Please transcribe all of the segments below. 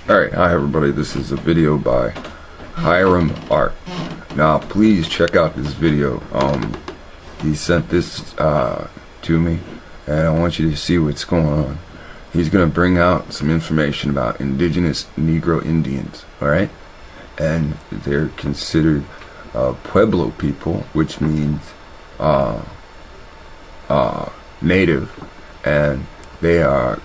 Alright, hi everybody, this is a video by Hiram Art. Now please check out this video. He sent this to me, and I want you to see what's going on. He's going to bring out some information about indigenous Negro Indians, alright? And they're considered Pueblo people, which means native, and they are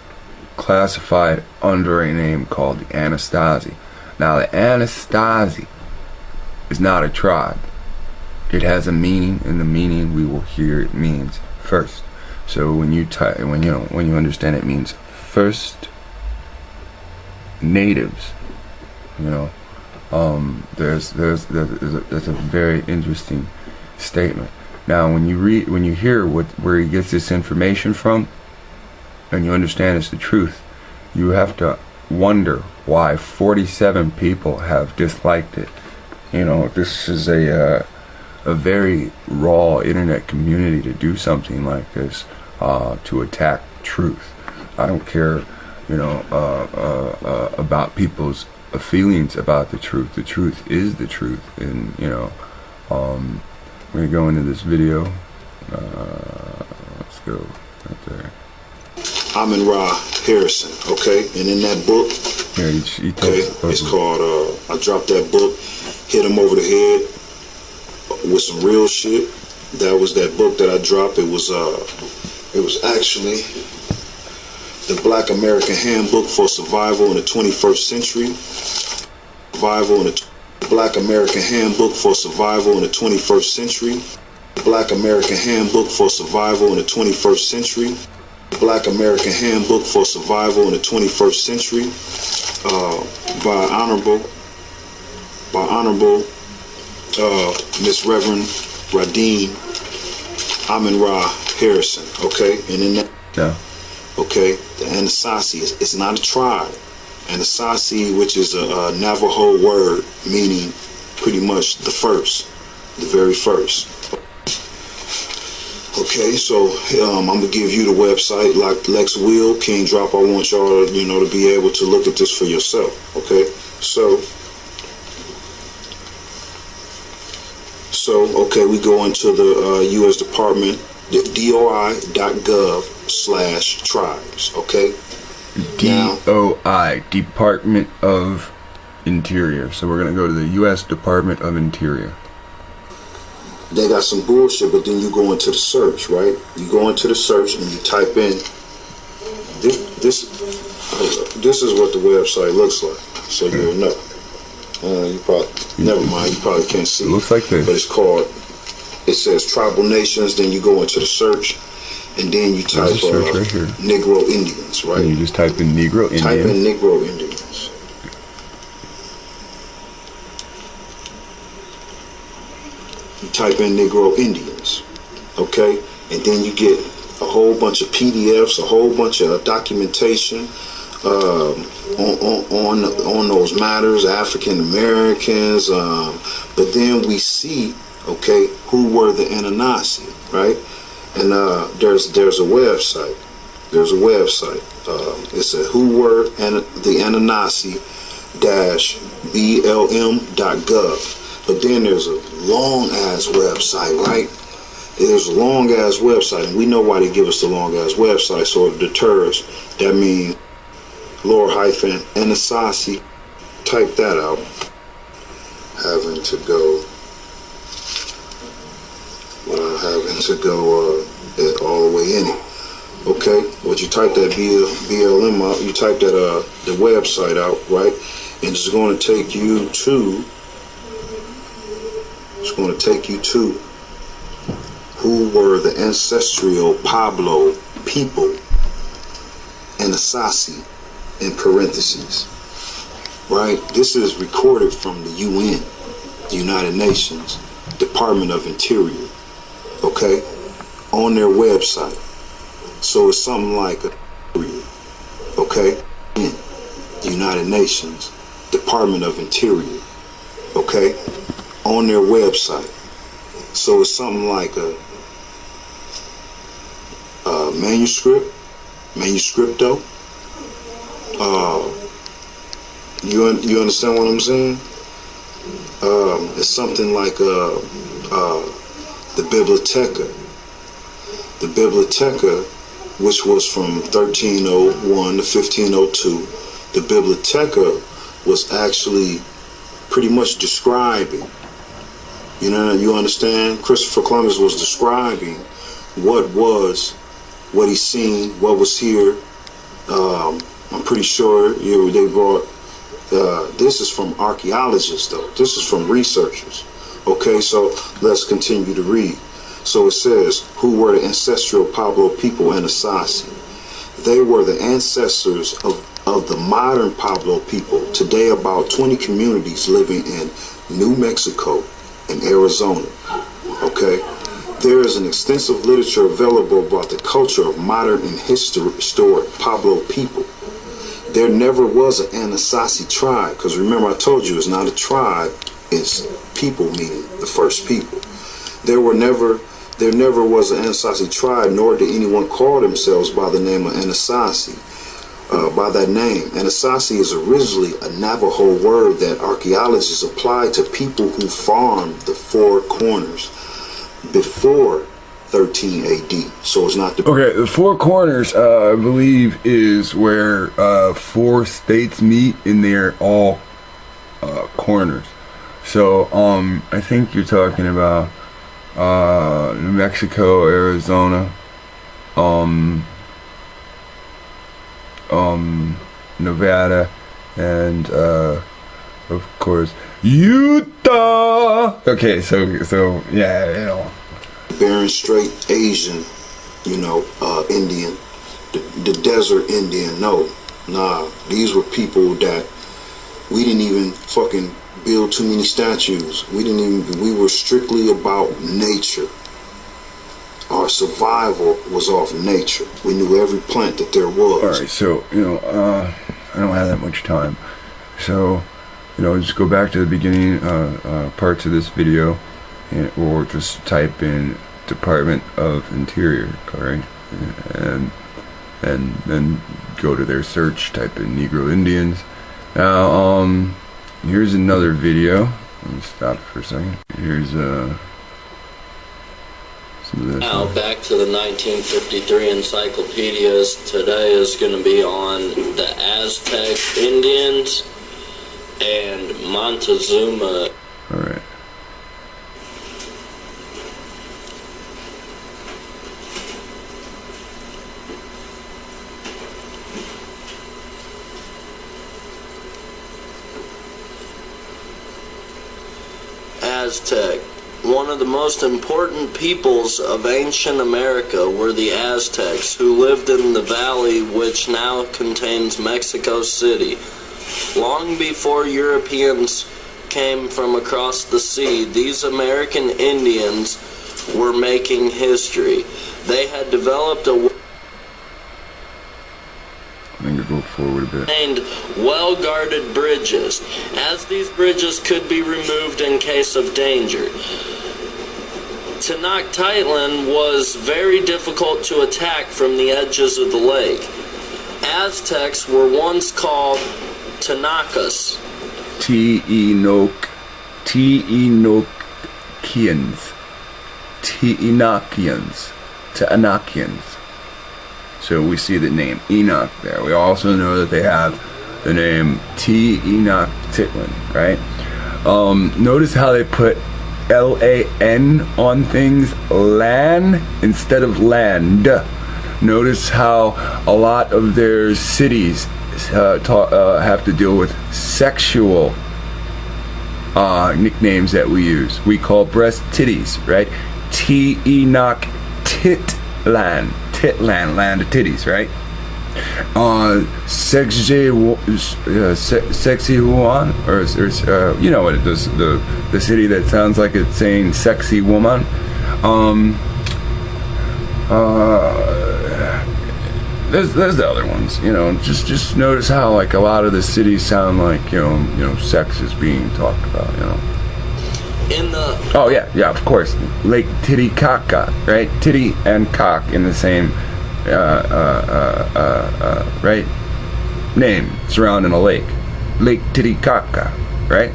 classified under a name called the Anasazi. Now the Anasazi is not a tribe. It has a meaning, and the meaning we will hear it means first. So when you understand it means first natives, there's a very interesting statement. Now when you hear where he gets this information from, and you understand it's the truth, you have to wonder why 47 people have disliked it. This is a very raw internet community to do something like this, to attack truth. I don't care, about people's feelings about the truth. The truth is the truth, and we're gonna go into this video. Let's go right there. Ra Harrison, okay, and in that book, it's called I dropped that book, hit him over the head with some real shit. That was that book that I dropped. It was actually the Black American Handbook for Survival in the 21st Century. Black American Handbook for Survival in the 21st Century. Black American Handbook for Survival in the 21st Century. Black American Handbook for Survival in the 21st Century, by Honorable Miss Reverend Radine Ra Harrison. Okay, and in that, okay, the Anasazi is not a tribe. Anasazi, which is a Navajo word meaning pretty much the very first. Okay, so I'm gonna give you the website, like lexwill, King Drop. I want y'all, to be able to look at this for yourself. Okay, so okay, we go into the U.S. Department, DOI.gov/tribes. Okay, DOI, Department of Interior. So we're gonna go to the U.S. Department of Interior. They got some bullshit, but then you go into the search, right? You go into the search and you type in this is what the website looks like, so you'll know. You probably can't see. It looks like this. But it says tribal nations, then you go into the search, and then you type right here. Negro Indians, right? And you just type in Negro Indians. Type in Negro Indians. Type in Negro Indians, okay, and then you get a whole bunch of PDFs, a whole bunch of documentation on those matters, African Americans, but then we see, okay, who were the Anunnaki, right? And there's a website. It's a who were the Anunnaki -blm.gov. But then there's a long-ass website, right? There's a long-ass website, and we know why they give us the long-ass website, so it deters. That means _Anasazi, type that out. Having to go all the way in it. Okay, but you type that BLM out, you type that the website out, right? And it's going to take you to who were the ancestral Pueblo people, Anasazi, in parentheses, right? This is recorded from the UN, the United Nations Department of Interior, okay, on their website. So it's something like okay, the United Nations Department of Interior, okay, on their website. So it's something like a manuscripto, You understand what I'm saying? It's something like the Biblioteca. The Biblioteca, which was from 1301 to 1502, the Biblioteca was actually pretty much describing, you understand? Christopher Columbus was describing what he seen, what was here. I'm pretty sure they brought, this is from archaeologists though, this is from researchers. Okay, so let's continue to read. So it says, who were the ancestral Pueblo people in Asasi? They were the ancestors of the modern Pueblo people. Today, about 20 communities living in New Mexico and Arizona. Okay? There is an extensive literature available about the culture of modern and historic Pueblo people. There never was an Anasazi tribe, because remember I told you it's not a tribe, it's people, meaning the first people. There never was an Anasazi tribe, nor did anyone call themselves by the name of Anasazi. By that name, Anasazi is originally a Navajo word that archaeologists applied to people who farmed the Four Corners before 13 AD. So it's not the... Okay, the Four Corners, I believe, is where 4 states meet and they're all corners. So, I think you're talking about New Mexico, Arizona, Nevada, and of course Utah. Okay, so yeah, Bering Strait Asian, Indian, the desert Indian. Nah, these were people that we didn't even fucking build too many statues. We were strictly about nature. Our survival was off nature. We knew every plant that there was. Alright, so, I don't have that much time. So, just go back to the beginning parts of this video, or just type in Department of Interior, alright? And then go to their search, type in Negro Indians. Now, here's another video. Let me stop for a second. Here's now back to the 1953 encyclopedias. Today is going to be on the Aztec Indians and Montezuma. All right. Aztec. One of the most important peoples of ancient America were the Aztecs, who lived in the valley which now contains Mexico City. Long before Europeans came from across the sea, these American Indians were making history. They had developed a go forward a bit. Well-guarded bridges, as these bridges could be removed in case of danger. Tenochtitlan was very difficult to attack from the edges of the lake. Aztecs were once called Tenacas. Teanakians. So we see the name Enoch there. We also know that they have the name Tenochtitlan, right? Notice how they put L-A-N on things, lan, instead of land. Notice how a lot of their cities have to deal with sexual nicknames that we use. We call breast titties, right? Tenochtitlan. Titlan, land of titties, right? Sexy Juan, or you know what it does, the city that sounds like it's saying sexy woman. There's the other ones, just notice how like a lot of the cities sound like sex is being talked about, Oh yeah, of course. Lake Titicaca, right? Titty and cock in the same, right? Name surrounding a lake. Lake Titicaca, right?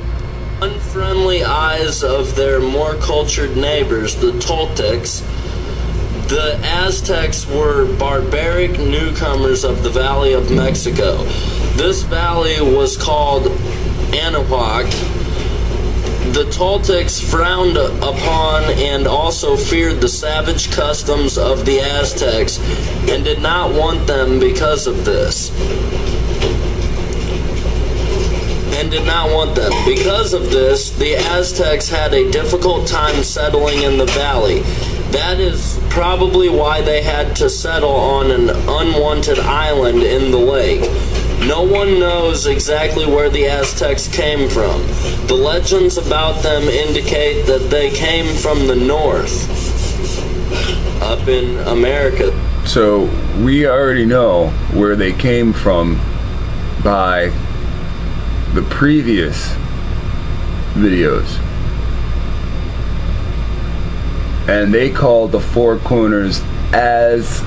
Unfriendly eyes of their more cultured neighbors, the Toltecs, the Aztecs were barbaric newcomers of the Valley of Mexico. This valley was called Anahuac. The Toltecs frowned upon and also feared the savage customs of the Aztecs and did not want them because of this. Because of this, the Aztecs had a difficult time settling in the valley. That is probably why they had to settle on an unwanted island in the lake. No one knows exactly where the Aztecs came from. The legends about them indicate that they came from the north, up in America. So we already know where they came from by the previous videos. And they called the four corners as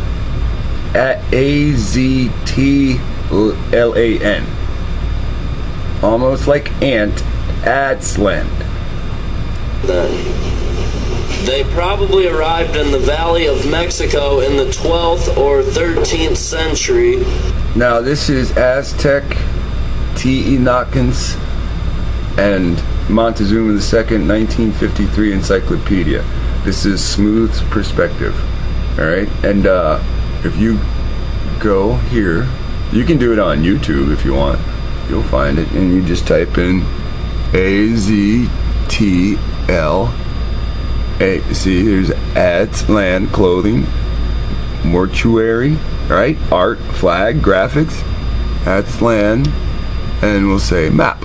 Aztlan. Almost like ant, Aztlan. They probably arrived in the Valley of Mexico in the 12th or 13th century. Now this is Aztec, Teonacans, and Montezuma II, 1953 encyclopedia. This is Smooth's perspective. Alright, and if you go here, you can do it on YouTube if you want. You'll find it, and you just type in AZTL. See, there's ads, land, clothing, mortuary, right? Art, flag, graphics, ads, land, and we'll say map.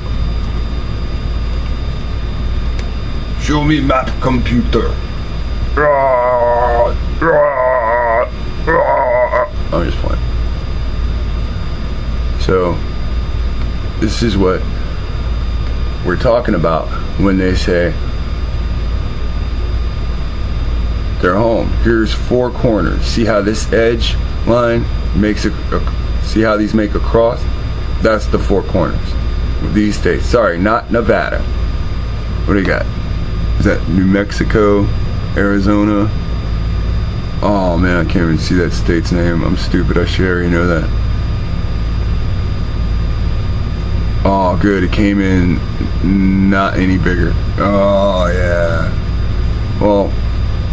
Show me map, computer. I'm just playing. So, this is what we're talking about when they say they're home. Here's four corners. See how this edge line makes see how these make a cross? That's the four corners of these states. Sorry, not Nevada. What do you got? Is that New Mexico, Arizona? Oh man, I can't even see that state's name. I'm stupid. I should already know that. Oh good, it came in not any bigger. Oh yeah. Well,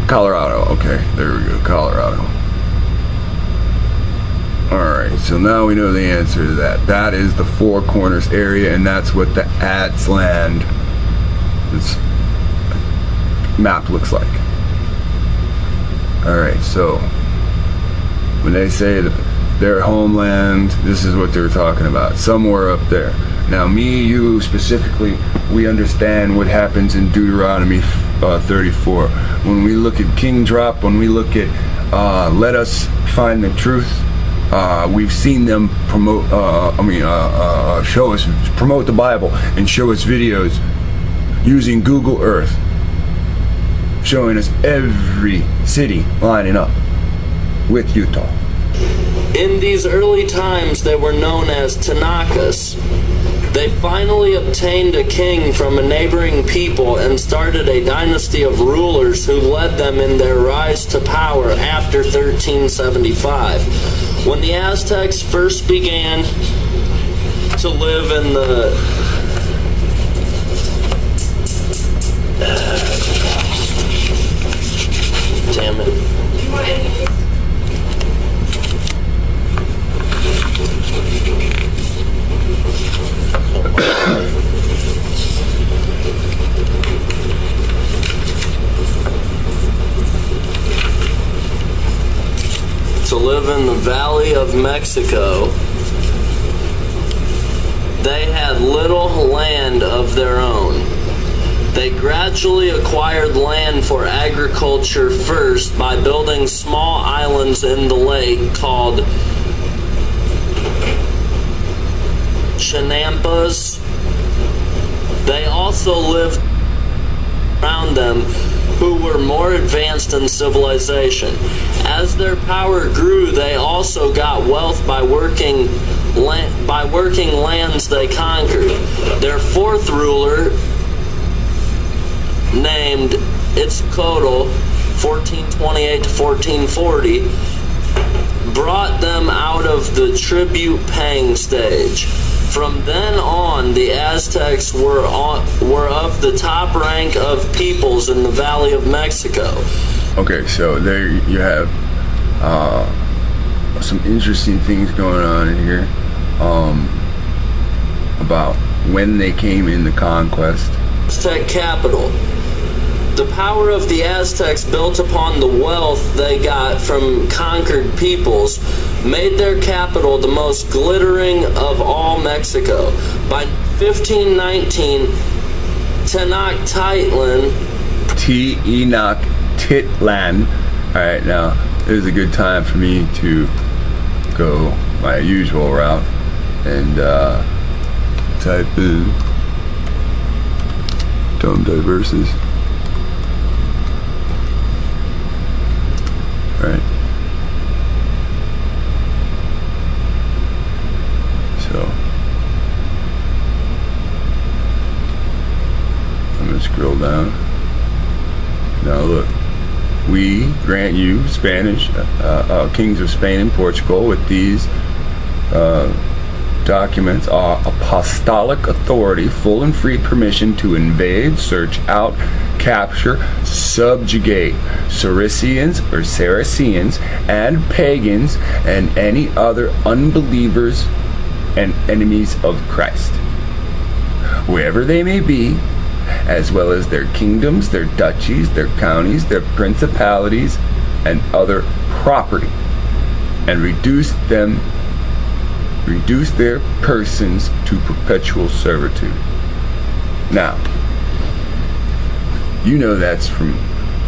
Colorado. Okay, there we go, Colorado. Alright, so now we know the answer to that. That is the Four Corners area, and that's what the Aztlan map looks like. Alright, so when they say their homeland, this is what they're talking about. Somewhere up there. Now me, you specifically, we understand what happens in Deuteronomy 34. When we look at King Drop, when we look at Let Us Find the Truth, we've seen them promote, show us, promote the Bible and show us videos using Google Earth, showing us every city lining up with Utah. In these early times, they were known as Tanakas. They finally obtained a king from a neighboring people and started a dynasty of rulers who led them in their rise to power after 1375. When the Aztecs first began to live in the damn it. To live in the Valley of Mexico, they had little land of their own. They gradually acquired land for agriculture first by building small islands in the lake called Chinampas. They also lived around them who were more advanced in civilization. As their power grew, they also got wealth by working by working lands they conquered. Their fourth ruler, named Itzcoatl, 1428 to 1440, brought them out of the tribute-paying stage. From then on, the Aztecs were of the top rank of peoples in the Valley of Mexico. Okay, so there you have some interesting things going on in here about when they came in the conquest. Aztec capital. The power of the Aztecs, built upon the wealth they got from conquered peoples, made their capital the most glittering of all Mexico. By 1519, Tenochtitlan. Tenochtitlan. Alright, now, this is a good time for me to go my usual route and type in dumb diverses. Right. So I'm gonna scroll down. Now look, we grant you, Spanish, kings of Spain and Portugal, with these documents are apostolic authority, full and free permission to invade, search out, capture, subjugate Saracens and pagans and any other unbelievers and enemies of Christ, wherever they may be, as well as their kingdoms, their duchies, their counties, their principalities, and other property, and reduce their persons to perpetual servitude. Now, you know that's from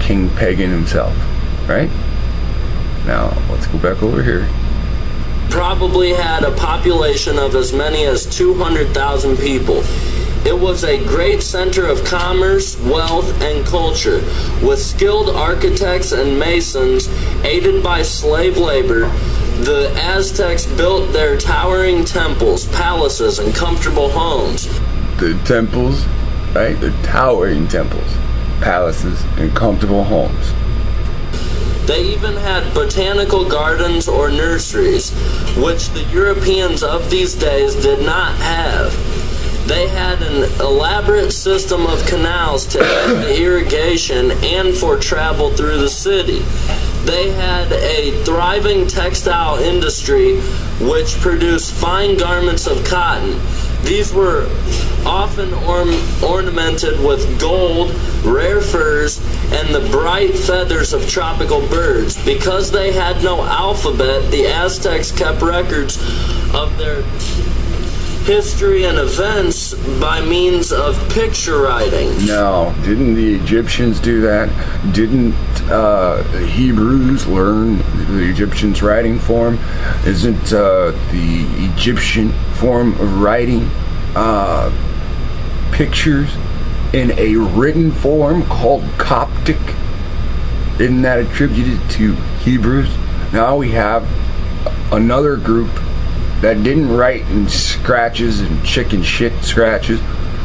King Pagan himself, right? Now, let's go back over here. Probably had a population of as many as 200,000 people. It was a great center of commerce, wealth, and culture. With skilled architects and masons, aided by slave labor, the Aztecs built their towering temples, palaces, and comfortable homes. The temples, right? The towering temples, palaces, and comfortable homes. They even had botanical gardens or nurseries, which the Europeans of these days did not have. They had an elaborate system of canals to aid irrigation and for travel through the city. They had a thriving textile industry which produced fine garments of cotton. These were often ornamented with gold, rare furs, and the bright feathers of tropical birds. Because they had no alphabet, the Aztecs kept records of their history and events by means of picture writing. Now, didn't the Egyptians do that? Didn't the Hebrews learn the Egyptians' writing form? Isn't the Egyptian form of writing pictures in a written form called Coptic? Isn't that attributed to Hebrews? Now we have another group that didn't write in scratches and chicken shit scratches.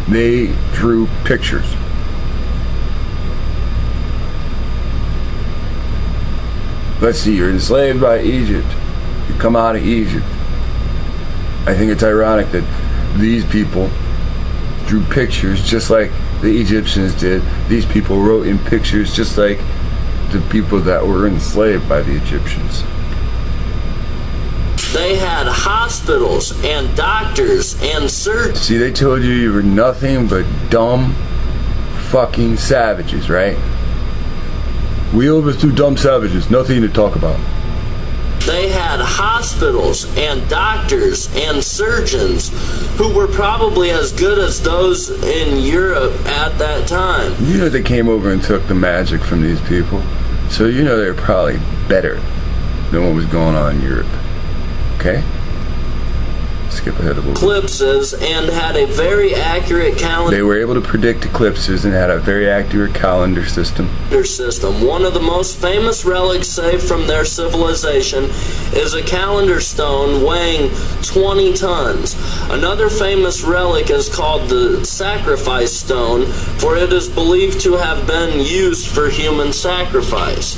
They drew pictures. Let's see, you're enslaved by Egypt. You come out of Egypt. I think it's ironic that these people drew pictures just like the Egyptians did. These people wrote in pictures just like the people that were enslaved by the Egyptians. They had hospitals and doctors and surgeons. See, they told you were nothing but dumb fucking savages, right? We of us two dumb savages, nothing to talk about. They had hospitals and doctors and surgeons who were probably as good as those in Europe at that time. You know they came over and took the magic from these people, so you know they're probably better than what was going on in Europe. Okay? skip ahead a little bit. Eclipses and had a very accurate calendar. They were able to predict eclipses and had a very accurate calendar system. One of the most famous relics saved from their civilization is a calendar stone weighing 20 tons. Another famous relic is called the sacrifice stone, for it is believed to have been used for human sacrifice.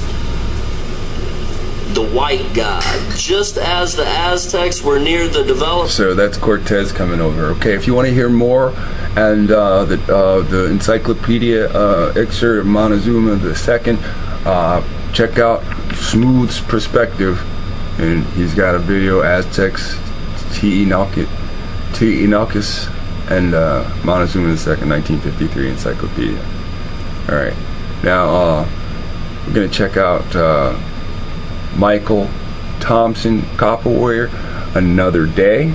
The white god, just as the Aztecs were near the development. So that's Cortez coming over. Okay, if you want to hear more, and the encyclopedia excerpt of Montezuma II, check out Smooth's Perspective, and he's got a video, Aztecs, T. Inocus, and Montezuma II, 1953 encyclopedia. All right, now we're gonna check out Michael Thompson, Copper Warrior, Another Day.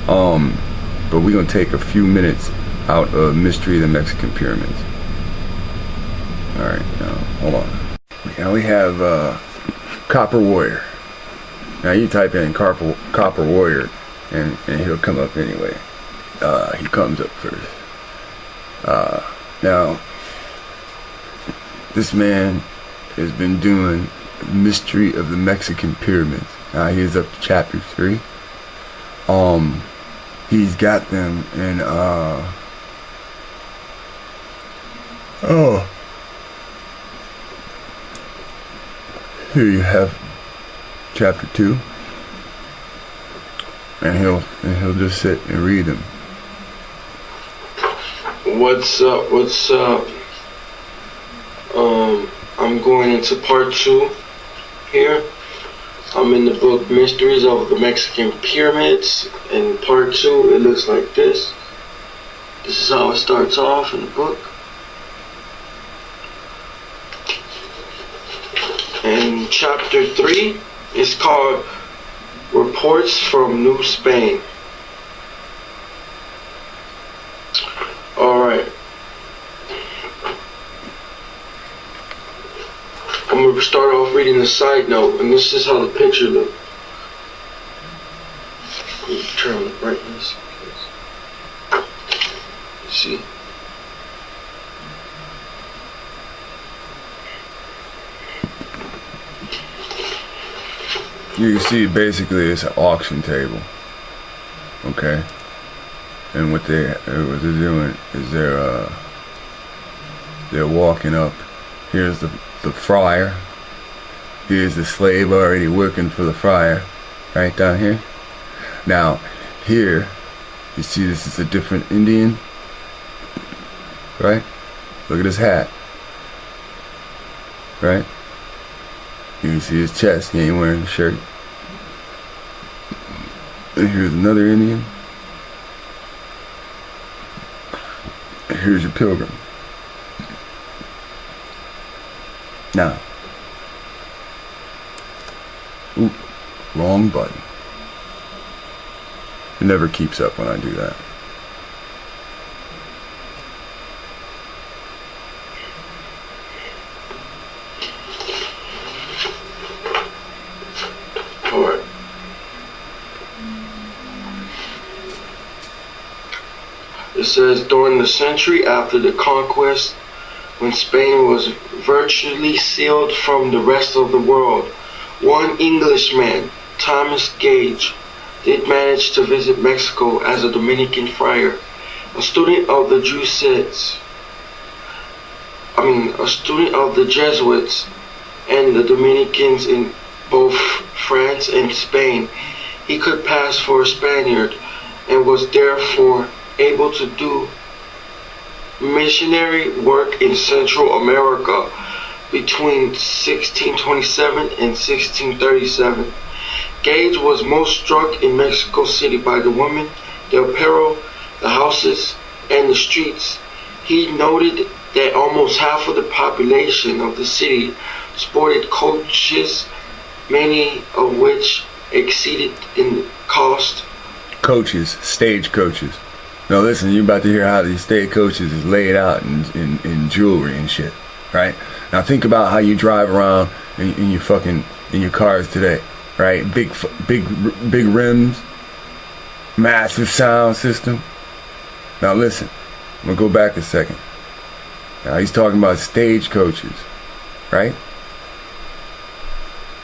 But we're gonna take a few minutes out of Mystery of the Mexican Pyramids. Alright, now hold on. Now we have Copper Warrior. Now you type in Copper Warrior and he'll come up anyway. He comes up first. Now this man has been doing Mystery of the Mexican Pyramids. Now he's up to chapter 3. He's got them in here you have chapter 2, and he'll just sit and read them. What's up? I'm going into part 2 here. I'm in the book Mysteries of the Mexican Pyramids. In part 2, it looks like this. This is how it starts off in the book. And chapter 3 is called Reports from New Spain. Alright. I'm going to start off reading the side note, and this is how the picture looks. Turn on the brightness. See? You can see basically it's an auction table. Okay? And what they're doing is they're walking up. Here's the friar. Here's the slave already working for the friar, right down here. Now, here, you see this is a different Indian, right? Look at his hat, right? You can see his chest, he ain't wearing a shirt. And here's another Indian. Here's your pilgrim. Now, oop, wrong button. It never keeps up when I do that. Alright. It says, during the century after the conquest, when Spain was virtually sealed from the rest of the world, one Englishman, Thomas Gage, did manage to visit Mexico as a Dominican friar, a student of the Jesuits and the Dominicans in both France and Spain. He could pass for a Spaniard and was therefore able to do missionary work in Central America between 1627 and 1637. Gage was most struck in Mexico City by the women, the apparel, the houses, and the streets. He noted that almost half of the population of the city sported coaches, many of which exceeded in cost. Coaches, stage coaches. Now listen, you're about to hear how these stage coaches is laid out in jewelry and shit, right? Now think about how you drive around in your cars today, right? Big rims, massive sound system. Now listen, I'm gonna go back a second. Now he's talking about stagecoaches, right?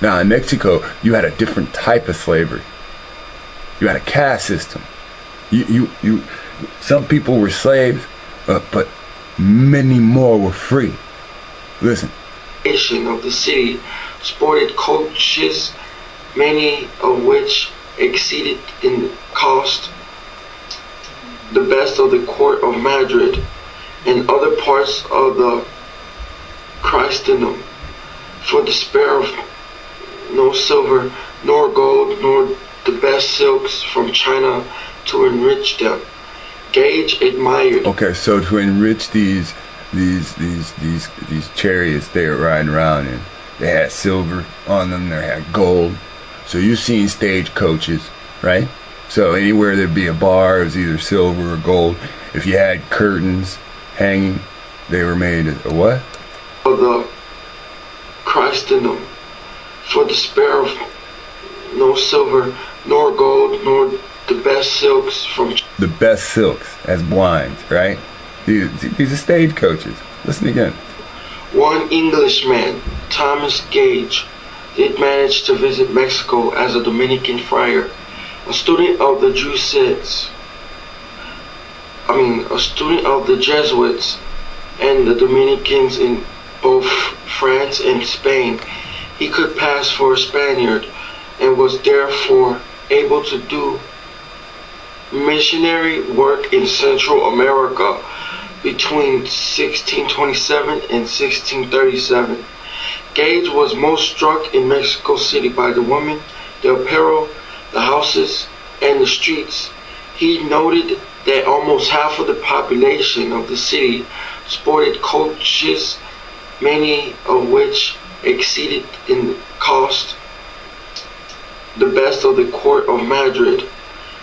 Now in Mexico, you had a different type of slavery. You had a caste system. Some people were slaves, but many more were free. Listen. Of the city sported coaches, many of which exceeded in cost the best of the court of Madrid and other parts of the Christendom, for the spare of no silver nor gold nor the best silks from China to enrich them. Gage admired. Okay, so to enrich these chariots they were riding around in, they had silver on them, they had gold. So you've seen stagecoaches, right? So anywhere there'd be a bar, it was either silver or gold. If you had curtains hanging, they were made of what? Of the Christendom, for the spare of no silver nor gold nor the best silks from the best silks as blinds, right? These are stagecoaches. Listen again. One Englishman, Thomas Gage, did manage to visit Mexico as a Dominican friar, a student of the Jesuits and the Dominicans in both France and Spain. He could pass for a Spaniard and was therefore able to do missionary work in Central America between 1627 and 1637. Gage was most struck in Mexico City by the women, the apparel, the houses, and the streets. He noted that almost half of the population of the city sported coaches, many of which exceeded in cost the best of the court of Madrid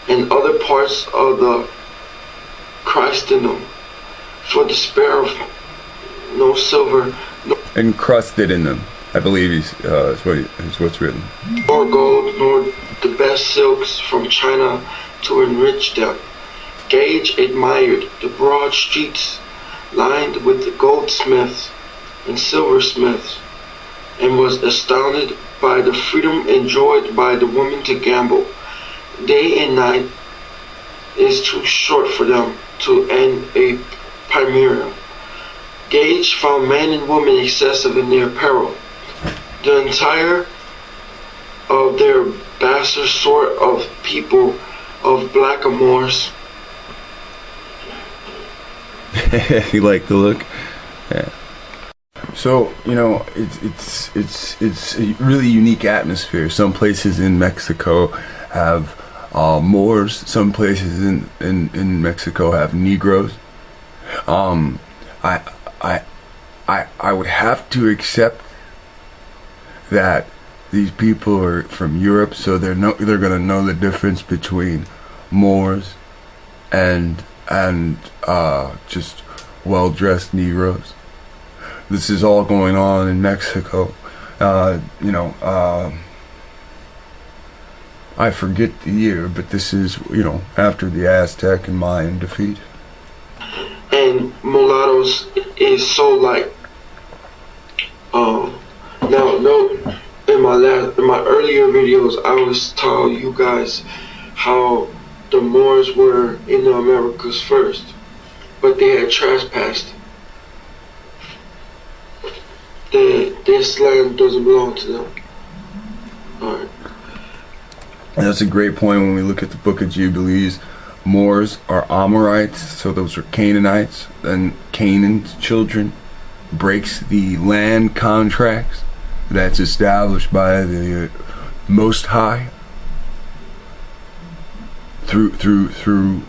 and other parts of the Christendom, for the spare of no silver encrusted in them, I believe is what's written, nor gold nor the best silks from China to enrich them. Gage admired the broad streets lined with the goldsmiths and silversmiths, and was astounded by the freedom enjoyed by the women to gamble. Day and night is too short for them to end a chimera. Gage found men and women excessive in their apparel. The entire of their baser sort of people of blackamoors. You like the look? Yeah. So, you know, it's a really unique atmosphere. Some places in Mexico have Moors. Some places in Mexico have Negroes. I would have to accept that these people are from Europe, so they're gonna know the difference between Moors and just well-dressed Negroes. This is all going on in Mexico. I forget the year, but this is, after the Aztec and Mayan defeat. And mulattoes is so like, in my earlier videos, I was telling you guys how the Moors were in the Americas first, but they had trespassed. This land doesn't belong to them. Alright. And that's a great point when we look at the Book of Jubilees. Moors are Amorites, so those are Canaanites, and Canaan's children breaks the land contracts that's established by the Most High through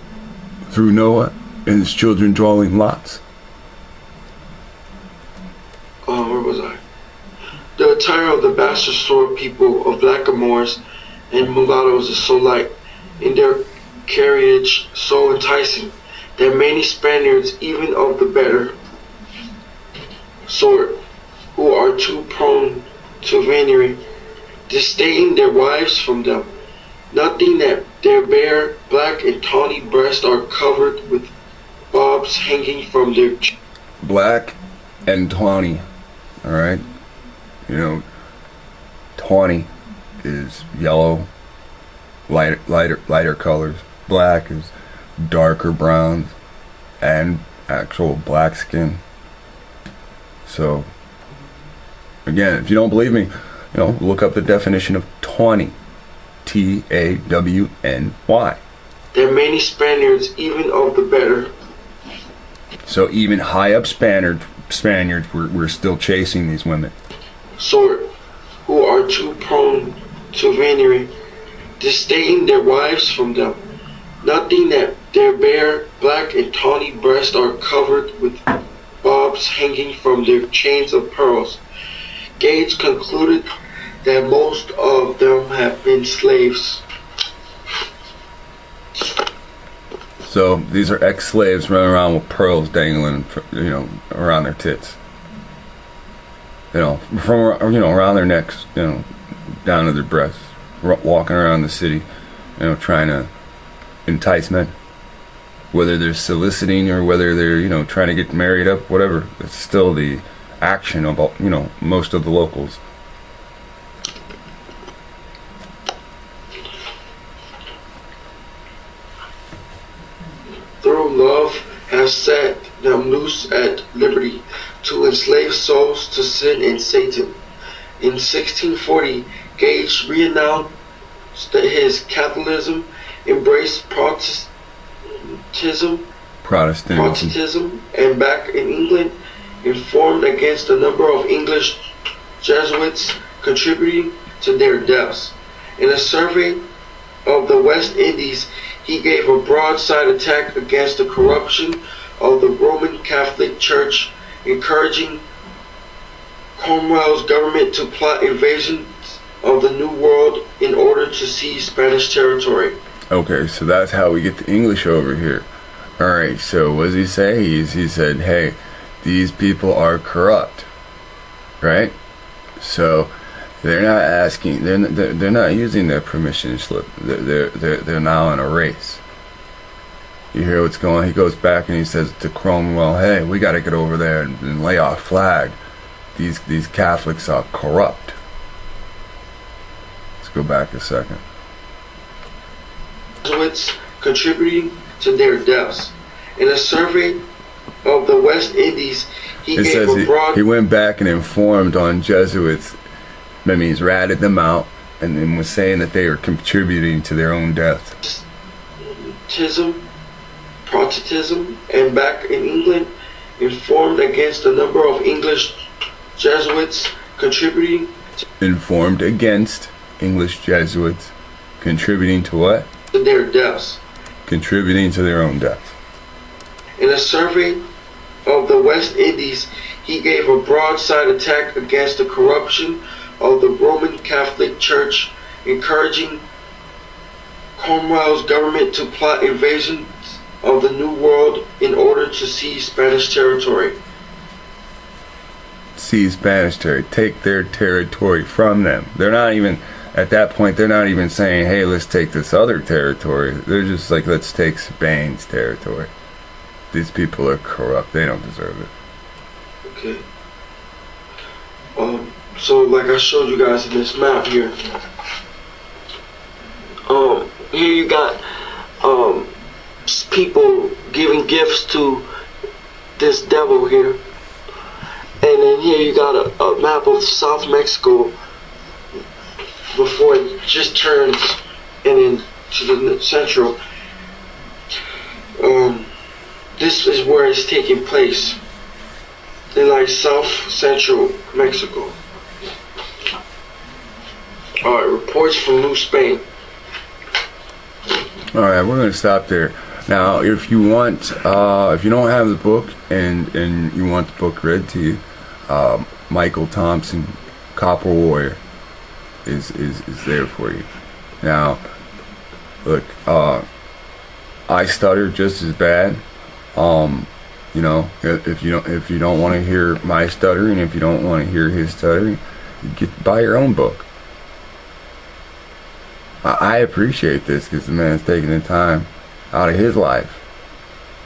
Noah and his children dwelling lots. Where was I? The attire of the bastard sword people of blackamoors and mulattoes is so light, in their carriage so enticing, that many Spaniards, even of the better sort, who are too prone to vanity, disdain their wives from them, Nothing that their bare, black and tawny breasts are covered with bobs hanging from their Black and tawny. Alright? You know, tawny is yellow, lighter colors. Black is darker browns and actual black skin. So, again, if you don't believe me, look up the definition of tawny. Tawny. There are many Spaniards, even of the better. So even high up Spaniards were still chasing these women. Sort, who are too prone to vanity, disdain their wives from them. Nothing that their bare, black and tawny breasts are covered with bobs hanging from their chains of pearls. Gage concluded that most of them have been slaves. So these are ex-slaves running around with pearls dangling, around their tits. From around their necks, down to their breasts, walking around the city, trying to entice men. Whether they're soliciting or whether they're, trying to get married up, whatever, it's still the action of, most of the locals. Through love has set them loose at liberty to enslave souls to sin and Satan. In 1640, Gage renounced his Catholicism, embraced Protestantism, and back in England, informed against a number of English Jesuits contributing to their deaths. In a survey of the West Indies, he gave a broadside attack against the corruption of the Roman Catholic Church, encouraging Cromwell's government to plot invasions of the New World in order to seize Spanish territory. Okay, so that's how we get the English over here. Alright, so what does he say? He said, hey, these people are corrupt. Right? So they're not asking, they're not using their permission slip. They're now in a race. You hear what's going on? He goes back and he says to Cromwell, hey, we got to get over there and lay our flag. These Catholics are corrupt. Let's go back a second. Jesuits contributing to their deaths. In a survey of the West Indies, he went back and informed on Jesuits. That means ratted them out and then was saying that they were contributing to their own death. Protestantism, and back in England, informed against a number of English Jesuits contributing informed against English Jesuits contributing to what? To their deaths. Contributing to their own death. In a survey of the West Indies, he gave a broadside attack against the corruption of the Roman Catholic Church, encouraging Cromwell's government to plot invasions of the New World in order to seize Spanish territory. Seize Spanish territory. Take their territory from them. They're not even, at that point, they're not even saying, hey, let's take this other territory. They're just like, let's take Spain's territory. These people are corrupt. They don't deserve it. Okay. So like I showed you guys in this map here. Here you got people giving gifts to this devil here. And then here you got a map of South Mexico before it just turns and then to the central. This is where it's taking place in like South Central Mexico. Alright, reports from New Spain. Alright, we're going to stop there. Now, if you want, if you don't have the book and you want the book read to you, Michael Thompson, Copper Warrior, is there for you. Now, look, I stutter just as bad. You know, if you don't want to hear my stuttering, if you don't want to hear his stuttering, buy your own book. I appreciate this because the man's taking the time out of his life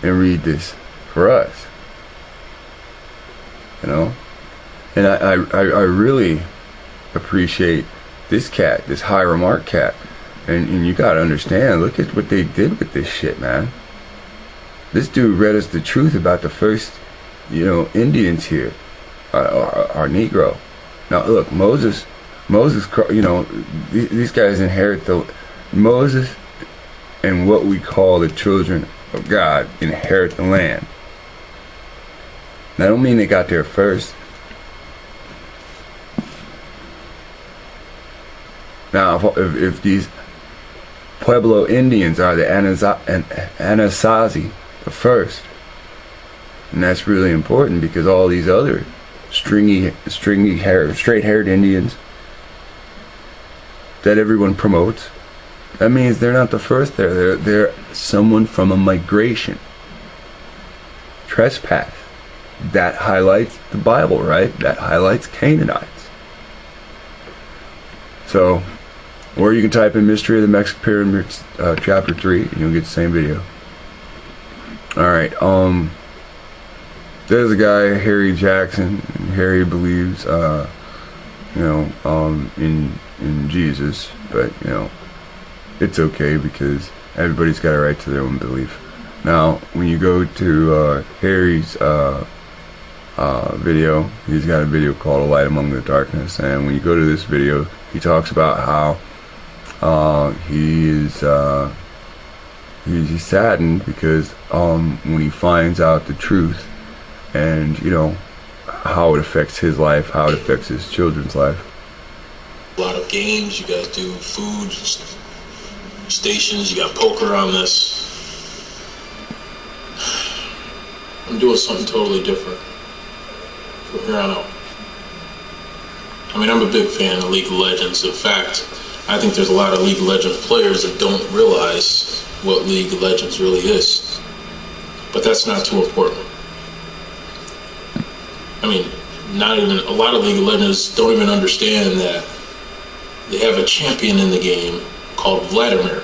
and read this for us. You know? And I really appreciate this cat, this high remark cat. And you gotta understand, look at what they did with this shit, man. This dude read us the truth about the first, Indians here, our Negro. Now look, Moses, these guys inherit Moses and what we call the children of God inherit the land. That don't mean they got there first. Now, if these Pueblo Indians are the Anasazi, the first, and that's really important because all these other straight-haired Indians that everyone promotes, that means they're not the first there. They're someone from a migration, trespass. That highlights the Bible, right? That highlights Canaanites. So, or you can type in Mystery of the Mexican Pyramids, chapter 3, and you'll get the same video. Alright, there's a guy, Harry Jackson. Harry believes, in Jesus, but, it's okay because everybody's got a right to their own belief. Now, when you go to Harry's video, he's got a video called A Light Among the Darkness, and when you go to this video, he talks about how he's saddened because when he finds out the truth and how it affects his life, how it affects his children's life. A lot of games, you guys do food stations, you got poker on this. I'm doing something totally different from here on out. I mean, I'm a big fan of League of Legends. In fact, I think there's a lot of League of Legends players that don't realize what League of Legends really is. But that's not too important. I mean, not even a lot of League of Legends don't even understand that they have a champion in the game called Vladimir.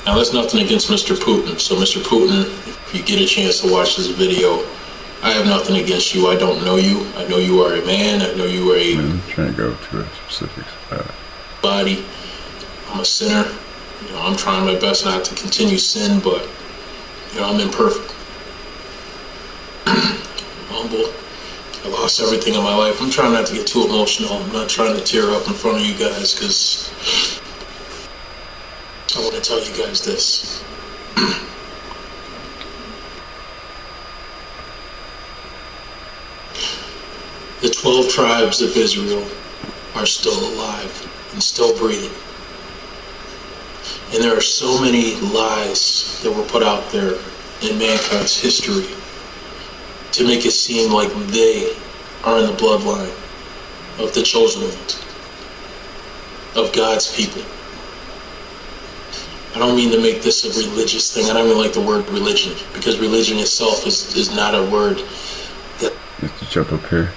Now, that's nothing against Mr. Putin. So, Mr. Putin, if you get a chance to watch this video, I have nothing against you. I don't know you. I know you are a man. I know you are I'm trying to go to a specific body. I'm a sinner. I'm trying my best not to continue sin, but I'm imperfect. Humble. I lost everything in my life. I'm trying not to get too emotional. I'm not trying to tear up in front of you guys because I want to tell you guys this. The 12 tribes of Israel are still alive and still breathing. And there are so many lies that were put out there in mankind's history to make it seem like they are in the bloodline of the chosen ones, of God's people. I don't mean to make this a religious thing. I don't even like the word religion, because religion itself is not a word that... Let's jump up here.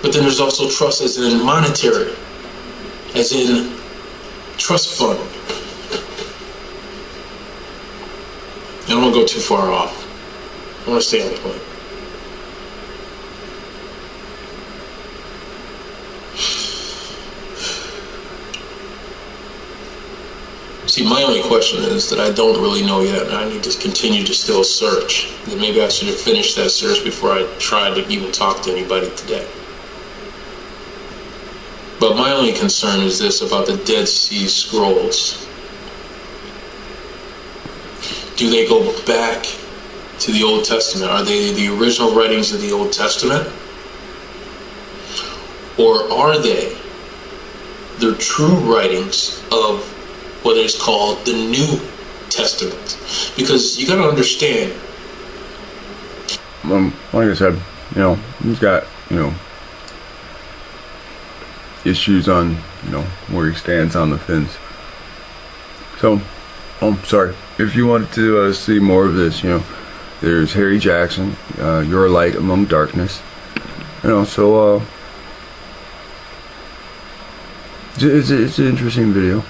But then there's also trust as in monetary, as in trust fund. I don't want to go too far off. I want to stay on point. See, my only question is that I don't really know yet, and I need to continue to still search. That maybe I should have finished that search before I tried to even talk to anybody today. But my only concern is this about the Dead Sea Scrolls. Do they go back to the Old Testament? Are they the original writings of the Old Testament? Or are they the true writings of what is called the New Testament? Because you gotta understand. Like I said, he's got, issues on, where he stands on the fence. So, Sorry. If you want to see more of this, there's Harry Jackson, Your Light Among Darkness. So it's an interesting video.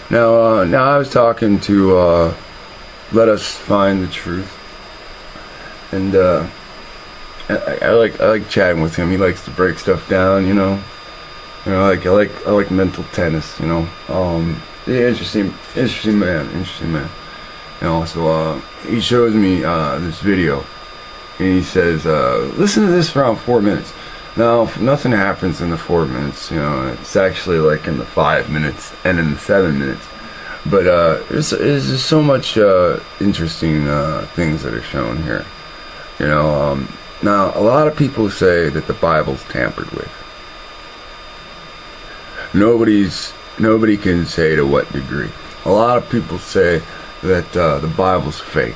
Now I was talking to Let Us Find the Truth, and I like chatting with him. He likes to break stuff down, I like mental tennis, Yeah, interesting man. So he shows me this video, and he says, listen to this for around 4 minutes. Now, nothing happens in the 4 minutes, it's actually like in the 5 minutes and in the 7 minutes. But there's just so much interesting things that are shown here. Now, a lot of people say that the Bible's tampered with. Nobody can say to what degree. A lot of people say that the Bible's fake.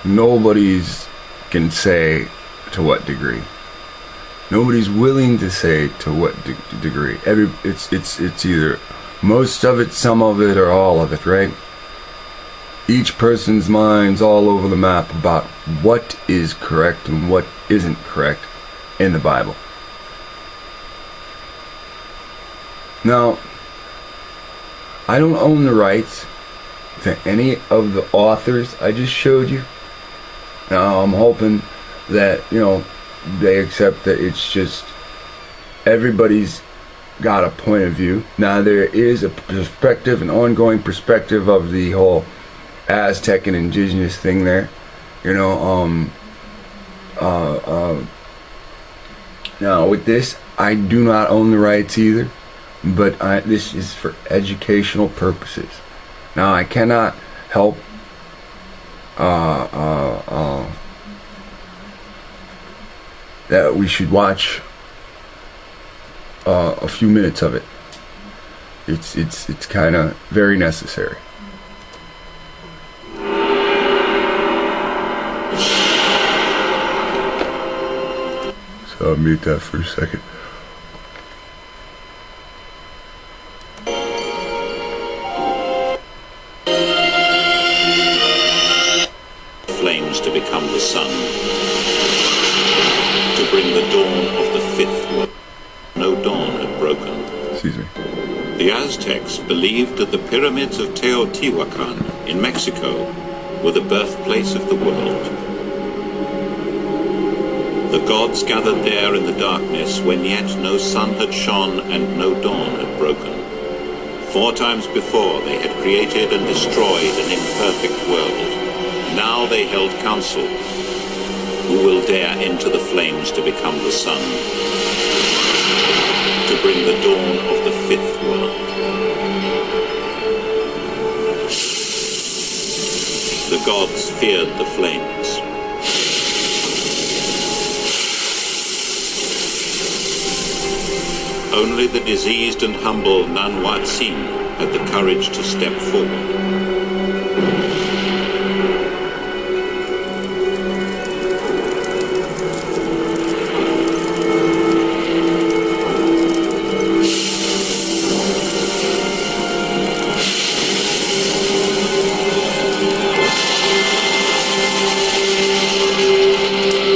Nobody's can say to what degree. Nobody's willing to say to what degree. It's either most of it, some of it, or all of it, right? Each person's mind's all over the map about what is correct and what isn't correct in the Bible. Now, I don't own the rights to any of the authors I just showed you. Now, I'm hoping that, they accept that it's just everybody's got a point of view. Now, there is a perspective, an ongoing perspective of the whole Aztec and indigenous thing there. Now, with this, I do not own the rights either. But this is for educational purposes. Now, I cannot help that we should watch a few minutes of it. It's kind of very necessary. So I'll mute that for a second. Flames to become the sun, to bring the dawn of the fifth world. No dawn had broken. Excuse me. The Aztecs believed that the pyramids of Teotihuacan in Mexico were the birthplace of the world. The gods gathered there in the darkness when yet no sun had shone and no dawn had broken. 4 times before they had created and destroyed an imperfect world. Now they held council. Who will dare enter the flames to become the sun? To bring the dawn of the fifth world. The gods feared the flames. Only the diseased and humble Nanhuatzin had the courage to step forward.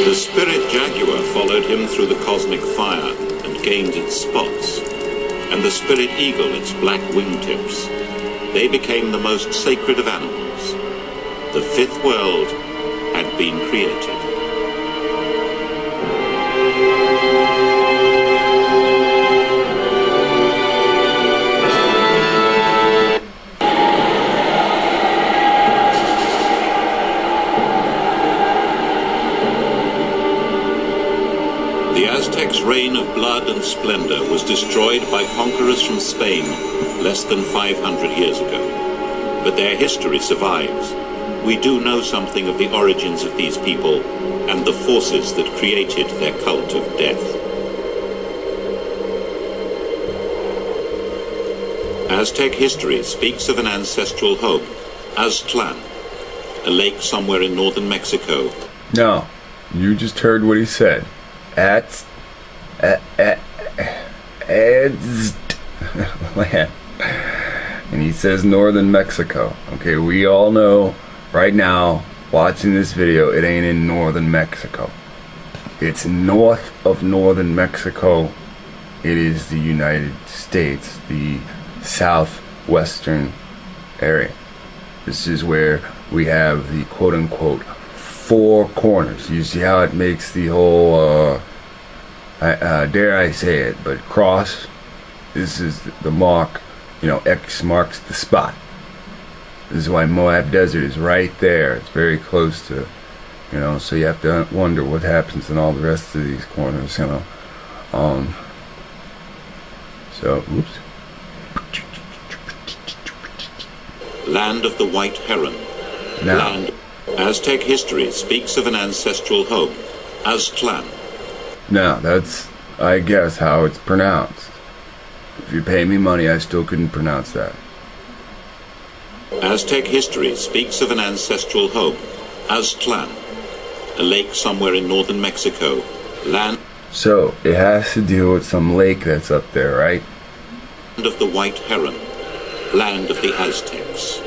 The spirit jaguar followed him through the cosmic fire and gained its spots, and the spirit eagle its black wingtips. They became the most sacred of animals. The fifth world had been created. The Aztecs' reign of blood and splendor was destroyed by conquerors from Spain less than 500 years ago. But their history survives. We do know something of the origins of these people and the forces that created their cult of death. Aztec history speaks of an ancestral home, Aztlan, a lake somewhere in northern Mexico. No, you just heard what he said. and he says northern Mexico. Okay, we all know right now, watching this video, it ain't in northern Mexico. It's north of northern Mexico. It is the United States, the southwestern area. This is where we have the quote-unquote four corners. You see how it makes the whole, dare I say it, but cross. This is the mark, you know, X marks the spot. This is why Moab Desert is right there. It's very close to, you know, so you have to wonder what happens in all the rest of these corners, you know. So, oops. Land of the White Heron. Now, Land. Aztec history speaks of an ancestral home, Aztlan. now, that's, I guess, how it's pronounced. If you pay me money, I still couldn't pronounce that. Aztec history speaks of an ancestral home, Aztlan, a lake somewhere in northern Mexico. Land So, it has to deal with some lake that's up there, right? of the White Heron, land of the Aztecs.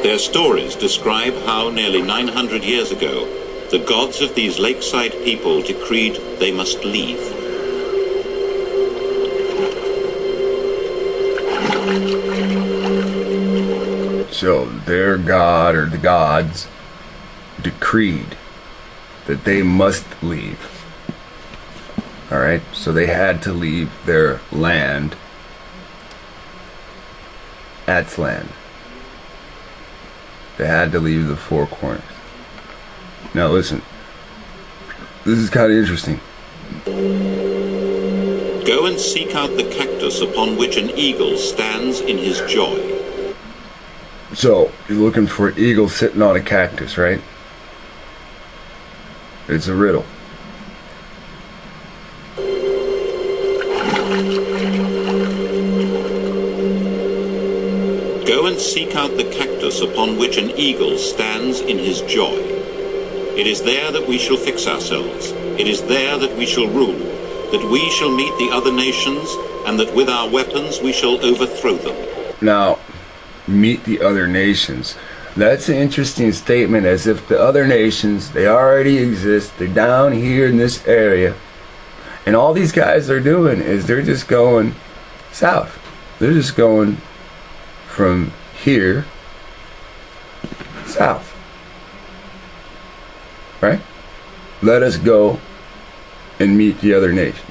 Their stories describe how nearly 900 years ago, the gods of these lakeside people decreed they must leave. So, their god, or the gods, decreed that they must leave. Alright, so they had to leave their land, Aztlan. They had to leave the four corners. Now listen, this is kind of interesting. Go and seek out the cactus upon which an eagle stands in his joy. So, you're looking for an eagle sitting on a cactus, right? It's a riddle. Go and seek out the cactus upon which an eagle stands in his joy. It is there that we shall fix ourselves. It is there that we shall rule, that we shall meet the other nations, and that with our weapons we shall overthrow them. Now, meet the other nations. That's an interesting statement, as if the other nations, they already exist. They're down here in this area. And all these guys are doing is they're just going south. They're just going from here south. Right? Let us go and meet the other nations.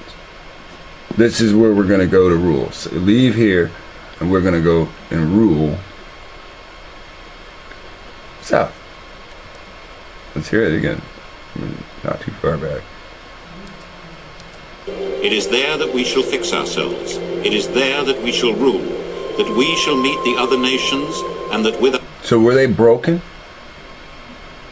This is where we're going to go to rule. So leave here and we're going to go and rule south. Let's hear it again. Not too far back. It is there that we shall fix ourselves. It is there that we shall rule, that we shall meet the other nations, and that with... So were they broken?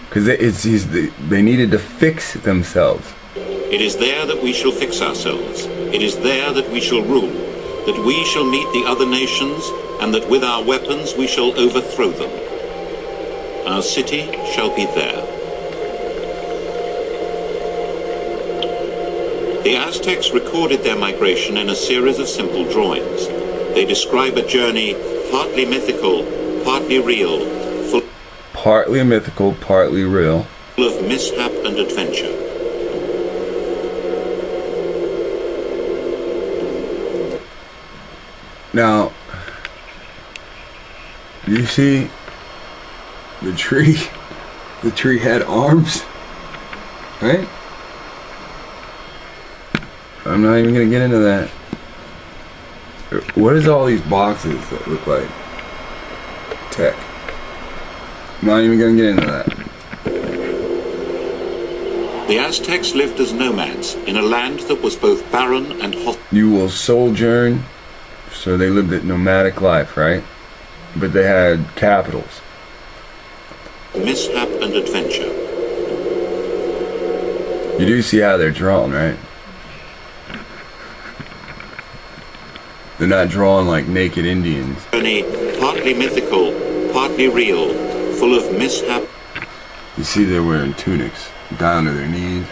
Because they needed to fix themselves. It is there that we shall fix ourselves. It is there that we shall rule, that we shall meet the other nations, and that with our weapons we shall overthrow them. Our city shall be there. The Aztecs recorded their migration in a series of simple drawings. They describe a journey partly mythical, partly real, Partly mythical, partly real. full of mishap and adventure. Now, you see the tree? The tree had arms, right? I'm not even going to get into that. What is all these boxes that look like tech? I'm not even going to get into that. The Aztecs lived as nomads in a land that was both barren and hostile. You will sojourn, so they lived a nomadic life, right? But they had capitals. Mishap and adventure. You do see how they're drawn, right? They're not drawn like naked Indians. Journey partly mythical, partly real, full of mishap. You see they're wearing tunics down to their knees.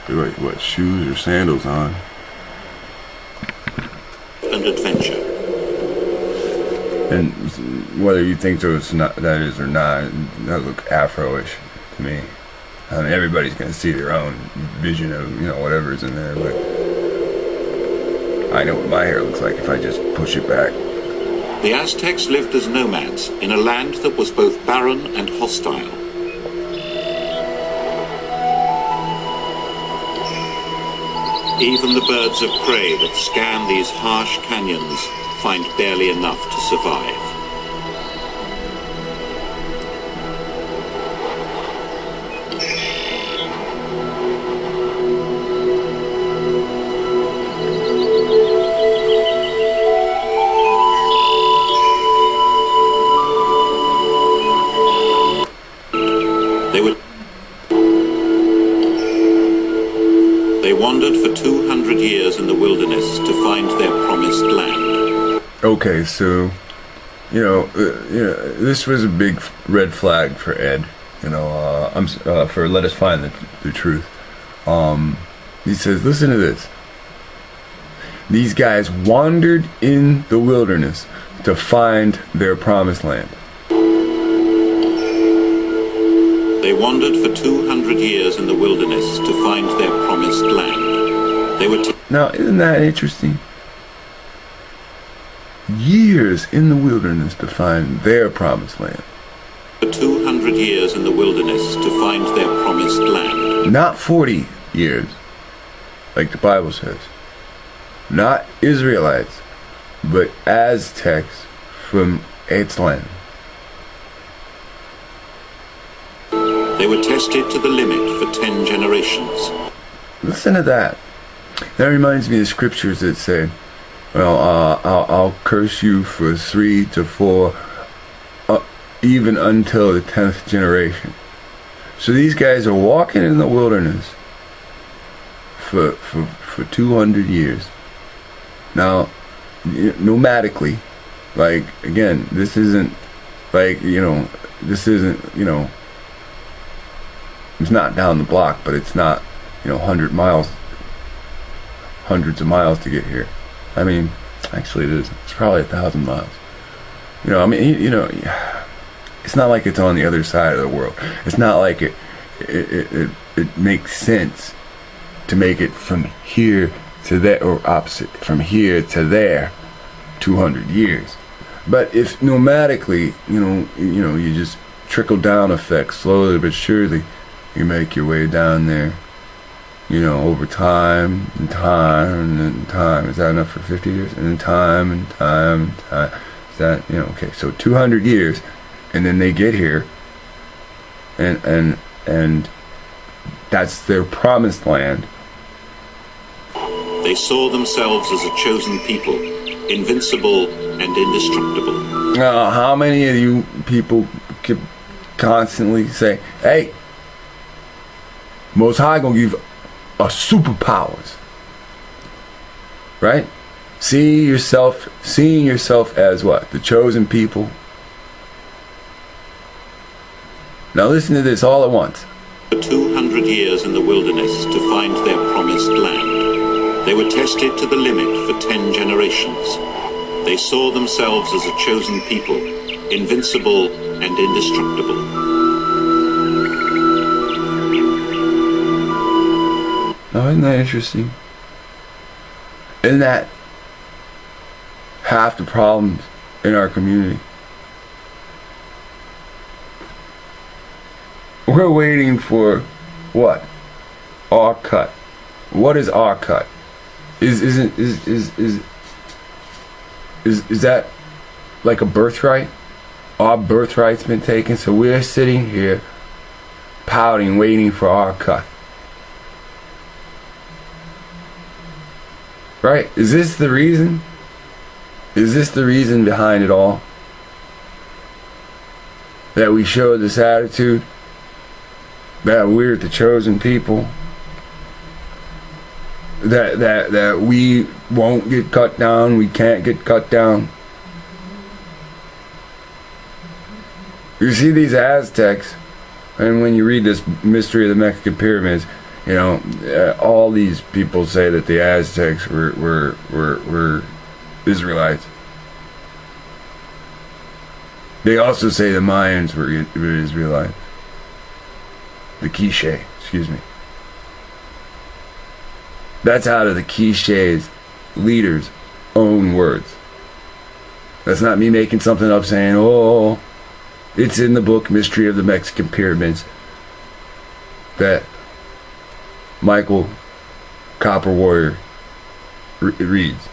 what, shoes or sandals on. And adventure. And whether you think that is or not, that look Afro-ish to me. I mean, everybody's gonna see their own vision of, whatever's in there, but I know what my hair looks like if I just push it back. The Aztecs lived as nomads in a land that was both barren and hostile. Even the birds of prey that scan these harsh canyons find barely enough to survive. They wandered for 200 years in the wilderness to find their promised land. Okay, so, this was a big red flag for Ed. For Let Us Find the Truth. He says, listen to this. These guys wandered in the wilderness to find their promised land. They wandered for 200 years in the wilderness to find their promised land. They were now, isn't that interesting? Years in the wilderness to find their promised land. For 200 years in the wilderness to find their promised land. Not 40 years, like the Bible says. Not Israelites, but Aztecs from its land. They were tested to the limit for 10 generations. Listen to that. That reminds me of scriptures that say, I'll curse you for 3 to 4, even until the 10th generation. So these guys are walking in the wilderness for 200 years. Now, nomadically, like, again, this isn't, it's not down the block, but it's not, 100 miles, hundreds of miles to get here. I mean, actually it is. It's probably 1,000 miles. It's not like it's on the other side of the world. It's not like it makes sense to make it from here to there, or opposite, from here to there, 200 years. But if nomadically, you just trickle down effect, slowly but surely, you make your way down there, over time and time and time. Is that enough for 50 years? And then time and time and time. Is that, okay, so 200 years, and then they get here, and that's their promised land. They saw themselves as a chosen people, invincible and indestructible. How many of you people could constantly say, hey, Most High gonna give us superpowers, right? Seeing yourself as what? The chosen people. Now listen to this all at once. For 200 years in the wilderness to find their promised land. They were tested to the limit for 10 generations. They saw themselves as a chosen people, invincible and indestructible. Now, isn't that interesting? Isn't that half the problems in our community? We're waiting for what? Our cut. What is our cut? Is that like a birthright? Our birthright's been taken, so we're sitting here pouting, waiting for our cut. Right? Is this the reason? Is this the reason behind it all? That we show this attitude? That we're the chosen people? That we won't get cut down, we can't get cut down? You see these Aztecs, and when you read this mystery of the Mexican pyramids, You know, all these people say that the Aztecs were Israelites. They also say the Mayans were Israelites. The Quiche, excuse me. That's out of the Quiche's leaders' own words. That's not me making something up saying, oh, it's in the book Mystery of the Mexican Pyramids that Michael Copper Warrior reads.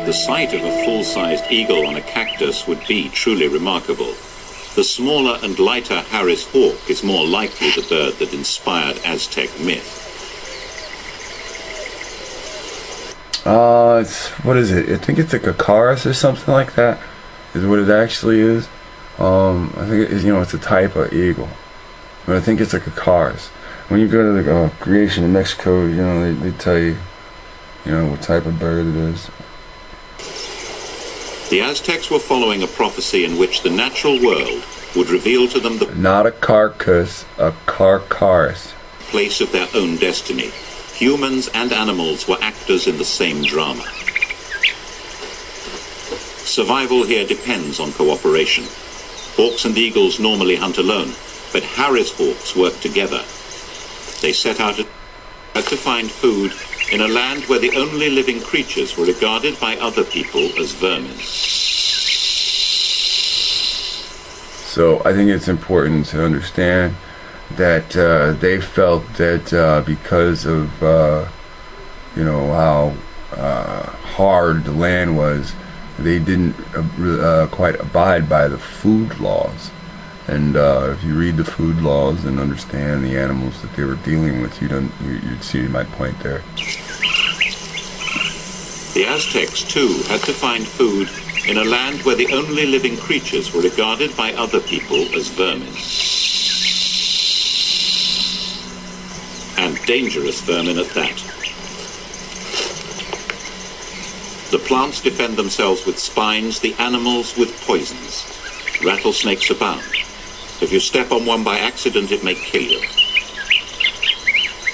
The sight of a full-sized eagle on a cactus would be truly remarkable. The smaller and lighter Harris hawk is more likely the bird that inspired Aztec myth. What is it? I think it's a Cacaris or something like that, is what it actually is. I think it's a type of eagle. But I think it's a Cacaris. When you go to the creation in Mexico, they tell you, what type of bird it is. The Aztecs were following a prophecy in which the natural world would reveal to them the not a carcass, a Cacaris. Place of their own destiny. Humans and animals were actors in the same drama. Survival here depends on cooperation. Hawks and eagles normally hunt alone, but Harris hawks work together. They set out to find food in a land where the only living creatures were regarded by other people as vermin. So I think it's important to understand that they felt that because of how hard the land was, they didn't quite abide by the food laws. And if you read the food laws and understand the animals that they were dealing with, you'd see my point there. The Aztecs, too, had to find food in a land where the only living creatures were regarded by other people as vermin. And dangerous vermin at that. The plants defend themselves with spines, the animals with poisons. Rattlesnakes abound. If you step on one by accident, it may kill you.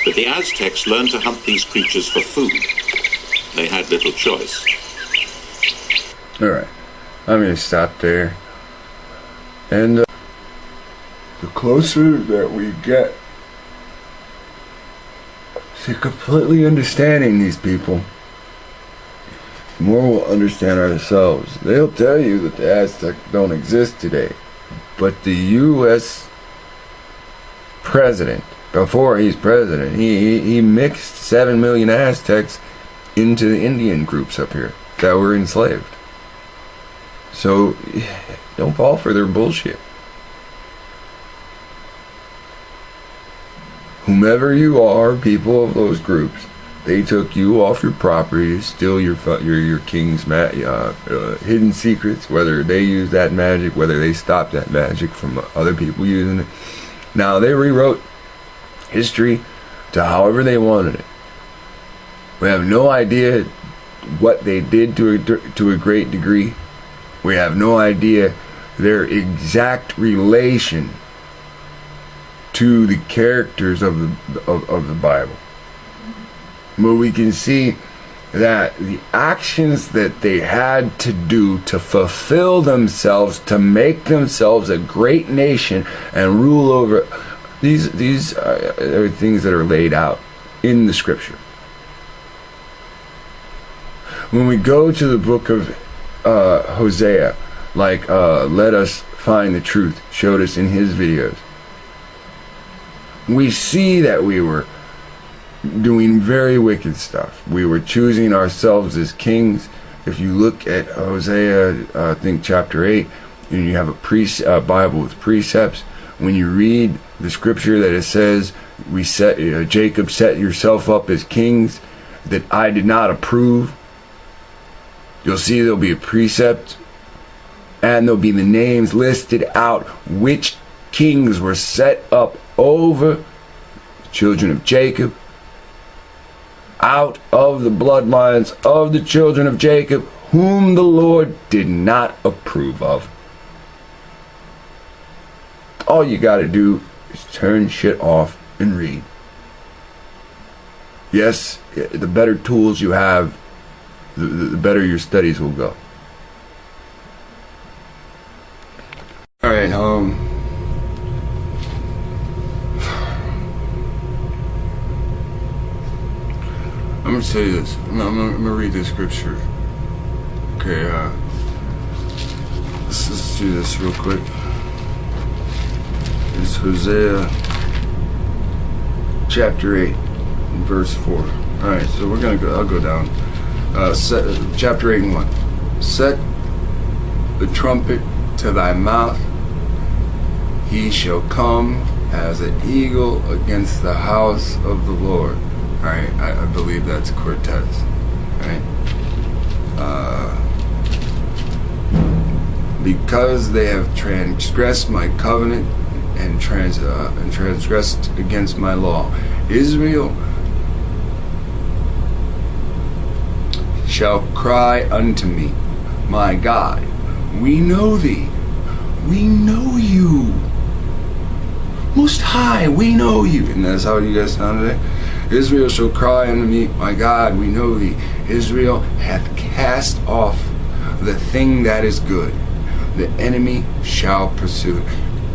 But the Aztecs learned to hunt these creatures for food. They had little choice. Alright, I'm going to stop there. And the closer that we get to completely understanding these people, the more we'll understand ourselves. They'll tell you that the Aztecs don't exist today. But the U.S. president, before he's president, he mixed 7 million Aztecs into the Indian groups up here that were enslaved. So don't fall for their bullshit. Whomever you are, people of those groups, they took you off your property to steal your king's hidden secrets, whether they used that magic, whether they stopped that magic from other people using it. Now, they rewrote history to however they wanted it. We have no idea what they did to a great degree. We have no idea their exact relation to the characters of the Bible. But we can see that the actions that they had to do to fulfill themselves, to make themselves a great nation and rule over, these are things that are laid out in the scripture. When we go to the book of Hosea, like Let Us Find the Truth showed us in his videos, we see that we were doing very wicked stuff. We were choosing ourselves as kings. If you look at Hosea, I think chapter 8, and you have a Bible with precepts, when you read the scripture that it says, Jacob set yourself up as kings that I did not approve, you'll see there'll be a precept And there'll be the names listed out which kings were set up over the children of Jacob, out of the bloodlines of the children of Jacob, whom the Lord did not approve of. All you got to do is turn shit off and read. Yes, the better tools you have, the better your studies will go. Alright, I'm gonna say this. I'm gonna read this scripture. Okay, let's do this real quick. It's Hosea chapter 8, verse 4. Alright, so we're gonna go, I'll go down. Chapter 8 and 1. Set the trumpet to thy mouth, he shall come as an eagle against the house of the Lord. Alright, I believe that's Cortez. Right? Because they have transgressed my covenant and transgressed against my law, Israel shall cry unto me, my God, we know thee, we know you. Most High, we know you. And that's how you guys sound today. Israel shall cry unto me, my God, we know thee. Israel hath cast off the thing that is good. The enemy shall pursue.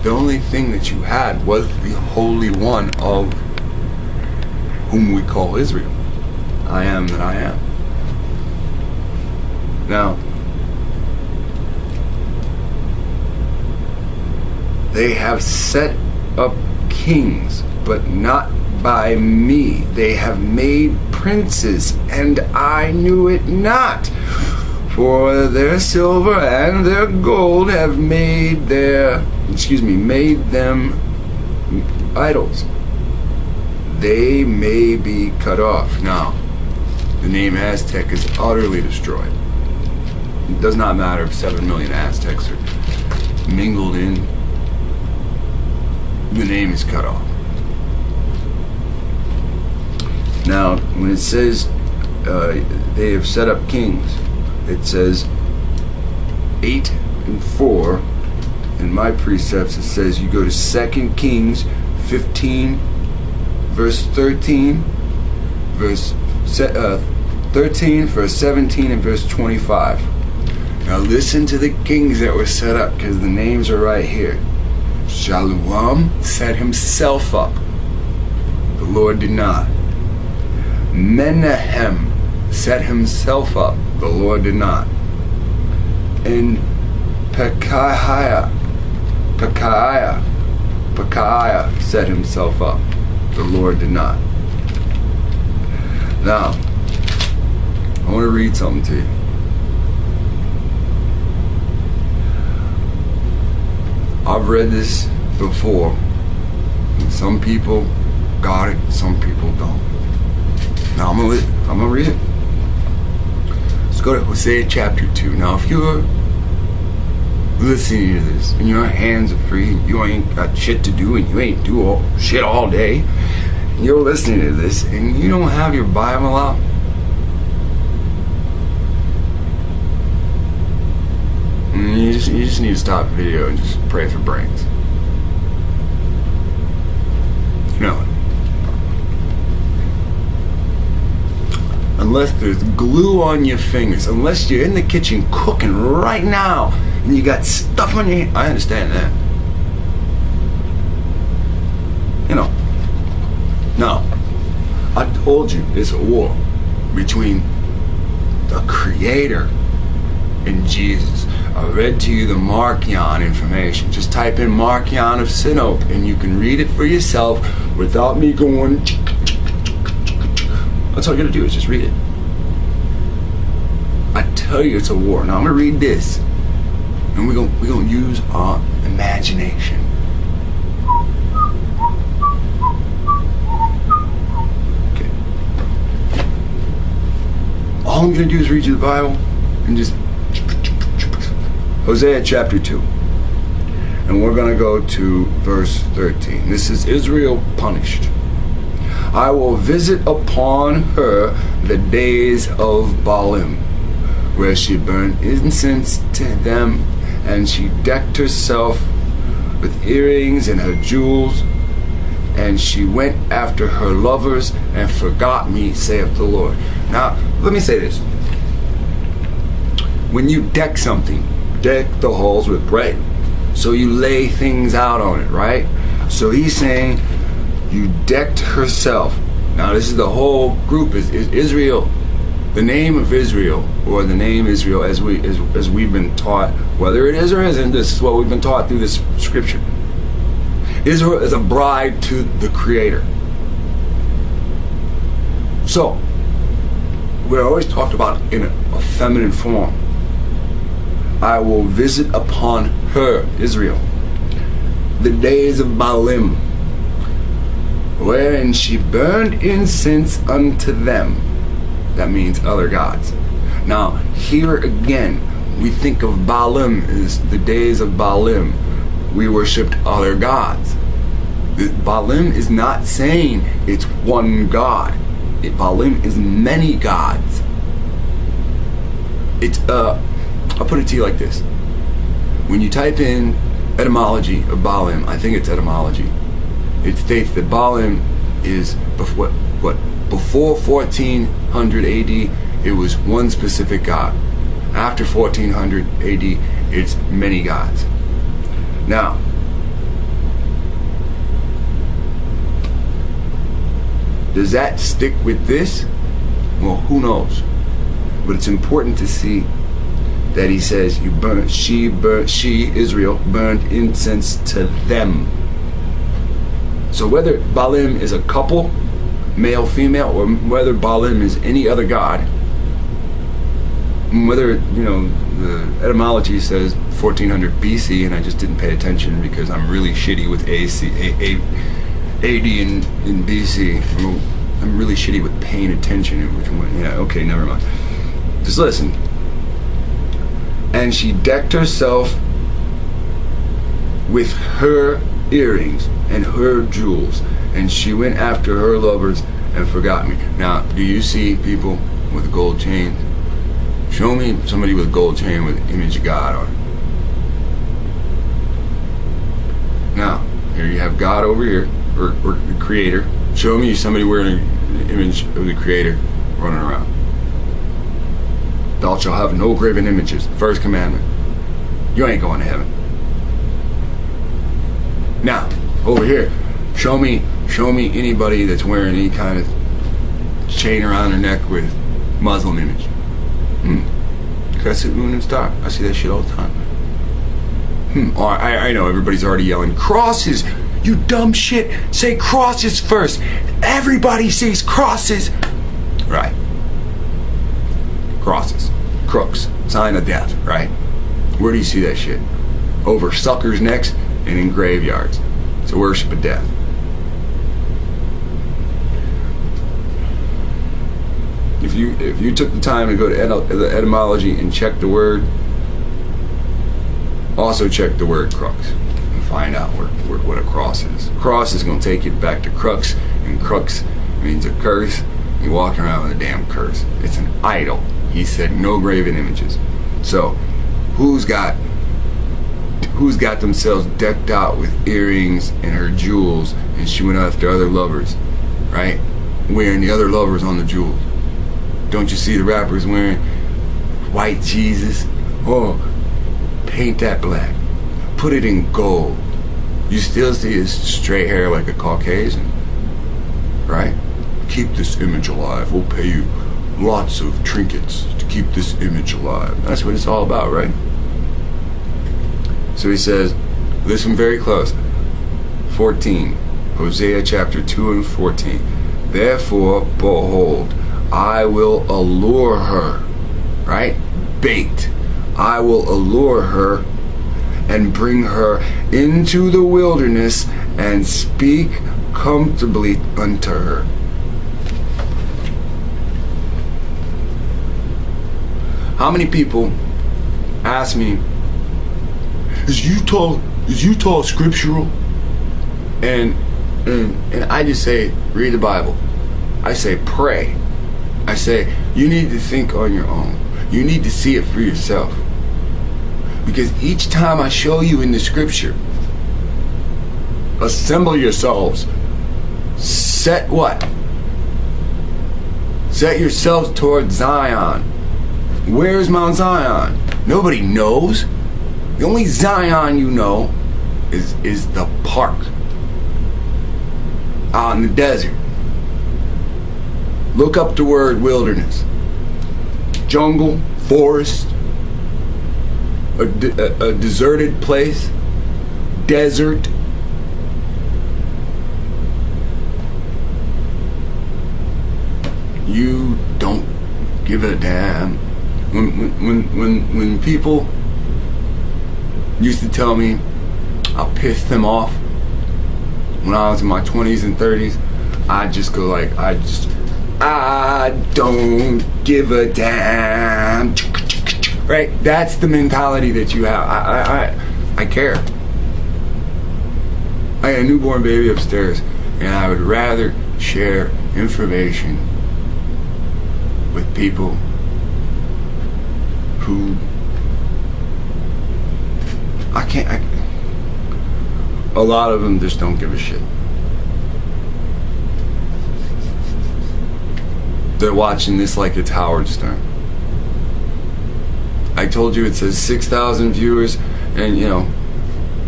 The only thing that you had was the Holy One of whom we call Israel. I am that I am. Now, they have set up kings, but not by me. They have made princes, and I knew it not. For their silver and their gold have made them idols. They may be cut off. Now, the name Aztec is utterly destroyed. It does not matter if 7 million Aztecs are mingled in. The name is cut off. Now, when it says they have set up kings, it says 8 and 4 in my precepts. It says you go to 2 Kings 15 verse 13, verse 13, verse 17, and verse 25. Now listen to the kings that were set up, because the names are right here. Shalom set himself up. The Lord did not. Menahem set himself up. The Lord did not. And Pekahiah set himself up. The Lord did not. Now, I want to read something to you. I've read this before. Some people got it, some people don't. Now I'm gonna read it. Let's go to Hosea chapter 2. Now if you're listening to this and your hands are free, you ain't got shit to do and you ain't do shit all day, and you're listening to this and you don't have your Bible out, you just need to stop the video and just pray for brains. You know, unless there's glue on your fingers, unless you're in the kitchen cooking right now and you got stuff on your hand, I understand that. You know, no, I told you it's a war between the Creator and Jesus. I read to you the Markion information. Just type in Markion of Sinope and you can read it for yourself without me going. That's all you gotta do is just read it. I tell you it's a war. Now I'm gonna read this, and we're gonna use our imagination. Okay. All I'm gonna do is read you the Bible and just Hosea chapter 2. And we're going to go to verse 13. This is Israel punished. I will visit upon her the days of Baalim, where she burned incense to them, and she decked herself with earrings and her jewels, and she went after her lovers and forgot me, saith the Lord. Now, let me say this. When you deck something, deck the halls with bread. So you lay things out on it, right? So he's saying you decked herself. Now this is the whole group is Israel. The name of Israel, or the name Israel as we've been taught, whether it is or isn't, this is what we've been taught through this scripture. Israel is a bride to the Creator. So, we're always talked about in a feminine form. I will visit upon her, Israel, the days of Baalim, wherein she burned incense unto them. That means other gods. Now, here again, we think of Baalim as the days of Baalim. We worshipped other gods. Baalim is not saying it's one god. Baalim is many gods. It's I'll put it to you like this. When you type in etymology of Baalim, I think it's etymology, it states that Baalim is before 1400 AD, it was one specific god. After 1400 AD, it's many gods. Now, does that stick with this? Well, who knows? But it's important to see that he says she, Israel, burned incense to them. So whether Baalim is a couple, male, female, or whether Baalim is any other god, whether, you know, the etymology says 1400 BC, and I just didn't pay attention because I'm really shitty with AD in BC. I'm really shitty with paying attention in which one. Yeah, okay, never mind. Just listen. And she decked herself with her earrings and her jewels, and she went after her lovers and forgot me. Now, do you see people with gold chains? Show me somebody with a gold chain with the image of God on it. Now, here you have God over here, or the Creator. Show me somebody wearing the image of the Creator running around. Thou shalt have no graven images. First commandment. You ain't going to heaven. Now, over here, show me anybody that's wearing any kind of chain around their neck with Muslim image. Crescent, moon, and star. I see that shit all the time. I know everybody's already yelling, crosses! You dumb shit! Say crosses first! Everybody says crosses! Right. Crosses. Crooks. Sign of death, right? Where do you see that shit? Over suckers' necks and in graveyards. It's a worship of death. If you took the time to go to the etymology and check the word, also check the word crux and find out what a cross is. Cross is going to take you back to crux, and crux means a curse. You're walking around with a damn curse. It's an idol. He said no graven images. So who's got themselves decked out with earrings and her jewels, and she went after other lovers, right? Wearing the other lovers on the jewels. Don't you see the rappers wearing white Jesus? Oh, paint that black. Put it in gold. You still see his straight hair like a Caucasian, right? Keep this image alive. We'll pay you lots of trinkets to keep this image alive. That's what it's all about, right? So he says, listen very close. 14, Hosea chapter 2 and 14. Therefore, behold, I will allure her, right? Bait. I will allure her and bring her into the wilderness and speak comfortably unto her. How many people ask me is Utah scriptural? And I just say, read the Bible. I say, pray. I say, you need to think on your own. You need to see it for yourself. Because each time I show you in the scripture, assemble yourselves. Set what? Set yourselves toward Zion. Where's Mount Zion? Nobody knows. The only Zion you know is the park out in the desert. Look up the word wilderness. Jungle, forest, a deserted place, desert. You don't give a damn. When people used to tell me I pissed them off when I was in my 20s and 30s, I'd just go like, I don't give a damn. Right? That's the mentality that you have. I care. I got a newborn baby upstairs, and I would rather share information with people who a lot of them just don't give a shit. They're watching this like it's Howard Stern. I told you it says 6,000 viewers, and you know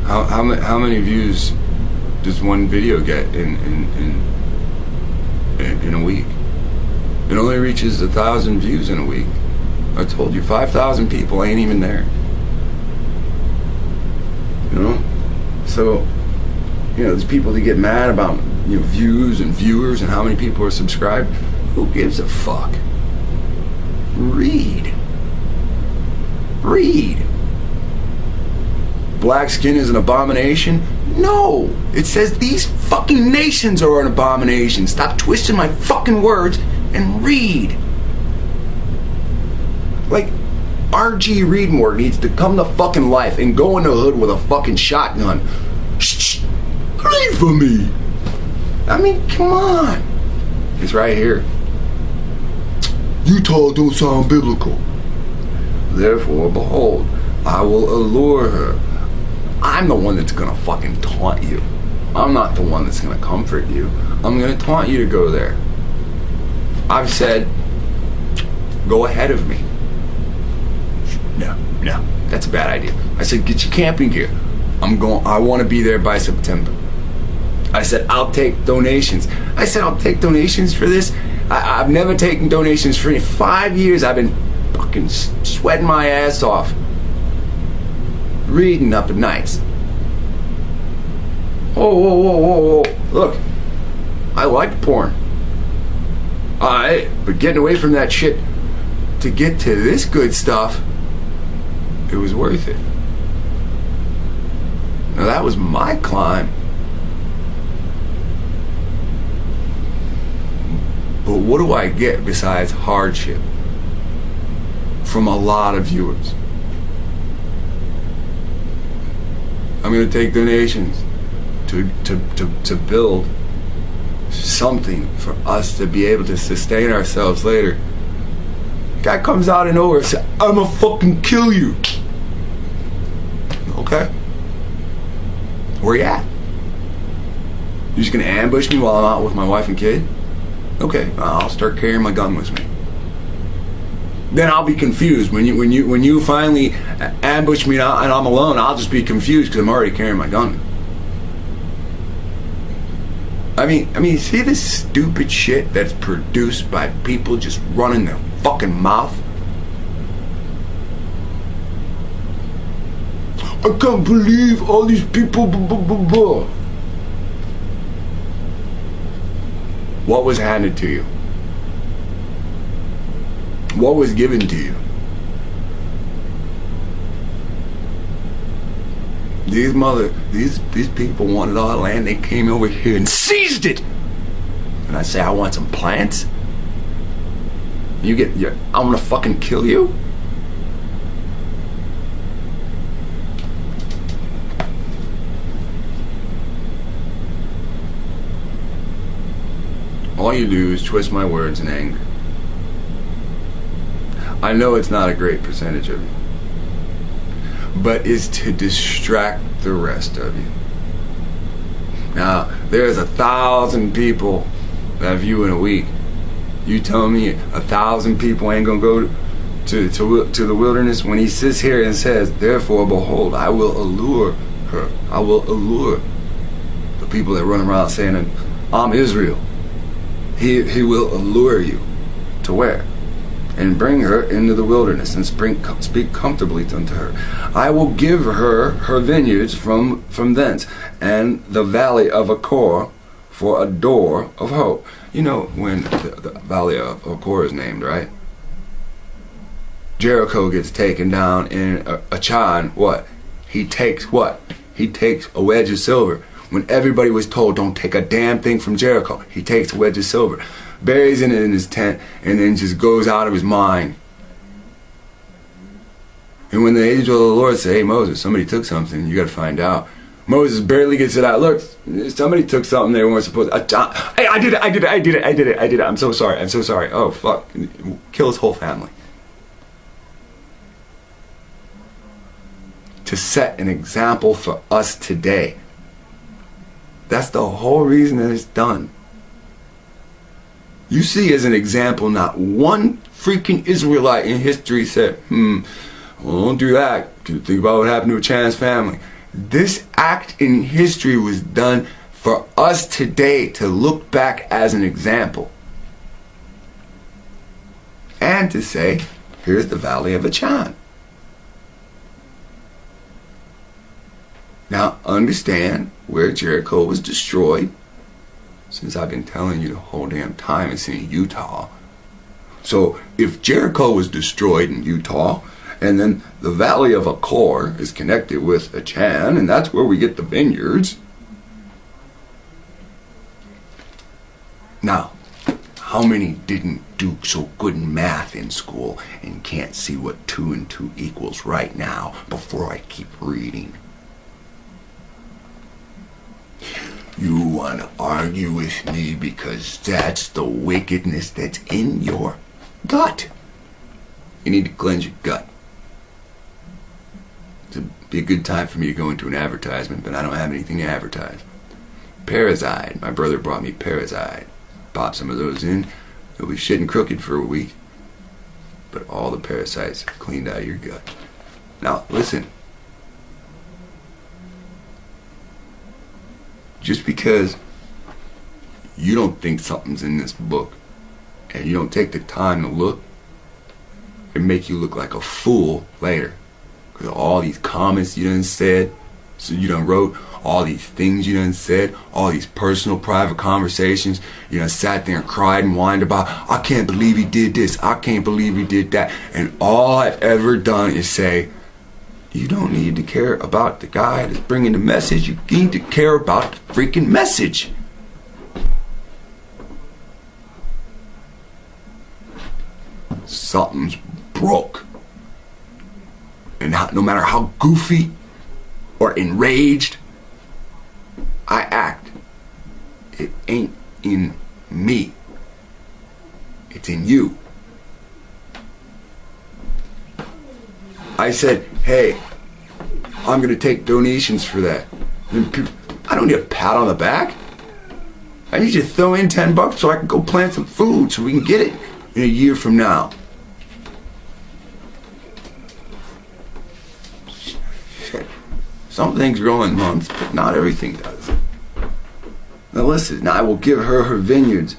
how many views does one video get in a week? It only reaches 1,000 views in a week. I told you 5,000 people ain't even there. You know, so there's people that get mad about views and viewers and how many people are subscribed. Who gives a fuck? Read. Black skin is an abomination? No! It says these fucking nations are an abomination. Stop twisting my fucking words and read. Like, R.G. Reedmore needs to come to fucking life and go in the hood with a fucking shotgun. Shh! Read for me! I mean, come on. It's right here. Utah don't sound biblical. Therefore, behold, I will allure her. I'm the one that's gonna fucking taunt you. I'm not the one that's gonna comfort you. I'm gonna taunt you to go there. I've said, go ahead of me. No, that's a bad idea. I said, get your camping gear. I want to be there by September. I said, I'll take donations. I said, I'll take donations for this. I've never taken donations for 5 years. I've been fucking sweating my ass off, reading up at nights. Whoa. Look, I like porn. But getting away from that shit to get to this good stuff, it was worth it. Now that was my climb. But what do I get besides hardship from a lot of viewers? I'm going to take donations to build something for us to be able to sustain ourselves later. Guy comes out of nowhere and says, I'm gonna fucking kill you. Okay. Where you at? You just gonna ambush me while I'm out with my wife and kid? Okay, I'll start carrying my gun with me. Then I'll be confused when you finally ambush me and I'm alone. I'll just be confused because I'm already carrying my gun. I mean, see this stupid shit that's produced by people just running their fucking mouth? I can't believe all these people. What was handed to you? What was given to you? These people wanted all the land. They came over here and seized it. And I say, I want some plants. I'm gonna fucking kill you. all you do is twist my words in anger. I know it's not a great percentage of you, but it's to distract the rest of you. Now, there's 1,000 people that view in a week. You tell me 1,000 people ain't gonna go to the wilderness? When he sits here and says, therefore, behold, I will allure her. I will allure the people that run around saying, I'm Israel. He will allure you to where? And bring her into the wilderness and speak comfortably unto her. I will give her her vineyards from thence, and the valley of Achor for a door of hope. You know when the valley of Achor is named, right? Jericho gets taken down in Achan. What? He takes what? He takes a wedge of silver. When everybody was told, don't take a damn thing from Jericho, he takes a wedge of silver, buries it in his tent, and then just goes out of his mind. And when the angel of the Lord said, hey Moses, somebody took something, you got to find out. Moses barely gets it out. Look, somebody took something they weren't supposed to. Hey, I did it. I'm so sorry. Oh, fuck. Kill his whole family. To set an example for us today. That's the whole reason that it's done. You see, as an example, not one freaking Israelite in history said, well, don't do that. Think about what happened to Achan's family. This act in history was done for us today to look back as an example. And to say, here's the valley of Achan. Now, understand where Jericho was destroyed. Since I've been telling you the whole damn time, it's in Utah. So, if Jericho was destroyed in Utah, and then the valley of Achor is connected with Achan, and that's where we get the vineyards. Now, how many didn't do so good in math in school and can't see what 2 and 2 equals right now before I keep reading? You want to argue with me because that's the wickedness that's in your gut. You need to cleanse your gut. It'd be a good time for me to go into an advertisement, but I don't have anything to advertise. Parasite. My brother brought me Parasite. Pop some of those in. You'll be shitting crooked for a week. But all the parasites are cleaned out of your gut. Now, listen. Just because you don't think something's in this book and you don't take the time to look, it make you look like a fool later. Because all these comments you done said, so you done wrote, all these things you done said, all these personal private conversations, you done sat there and cried and whined about, I can't believe he did this, I can't believe he did that. And all I've ever done is say, you don't need to care about the guy that's bringing the message. You need to care about the freaking message. Something's broke. And no matter how goofy or enraged I act, it ain't in me. It's in you. I said, hey, I'm going to take donations for that. I don't need a pat on the back. I need you to throw in $10 so I can go plant some food so we can get it in a year from now. Shit. Some things grow in months, but not everything does. Now listen, now I will give her her vineyards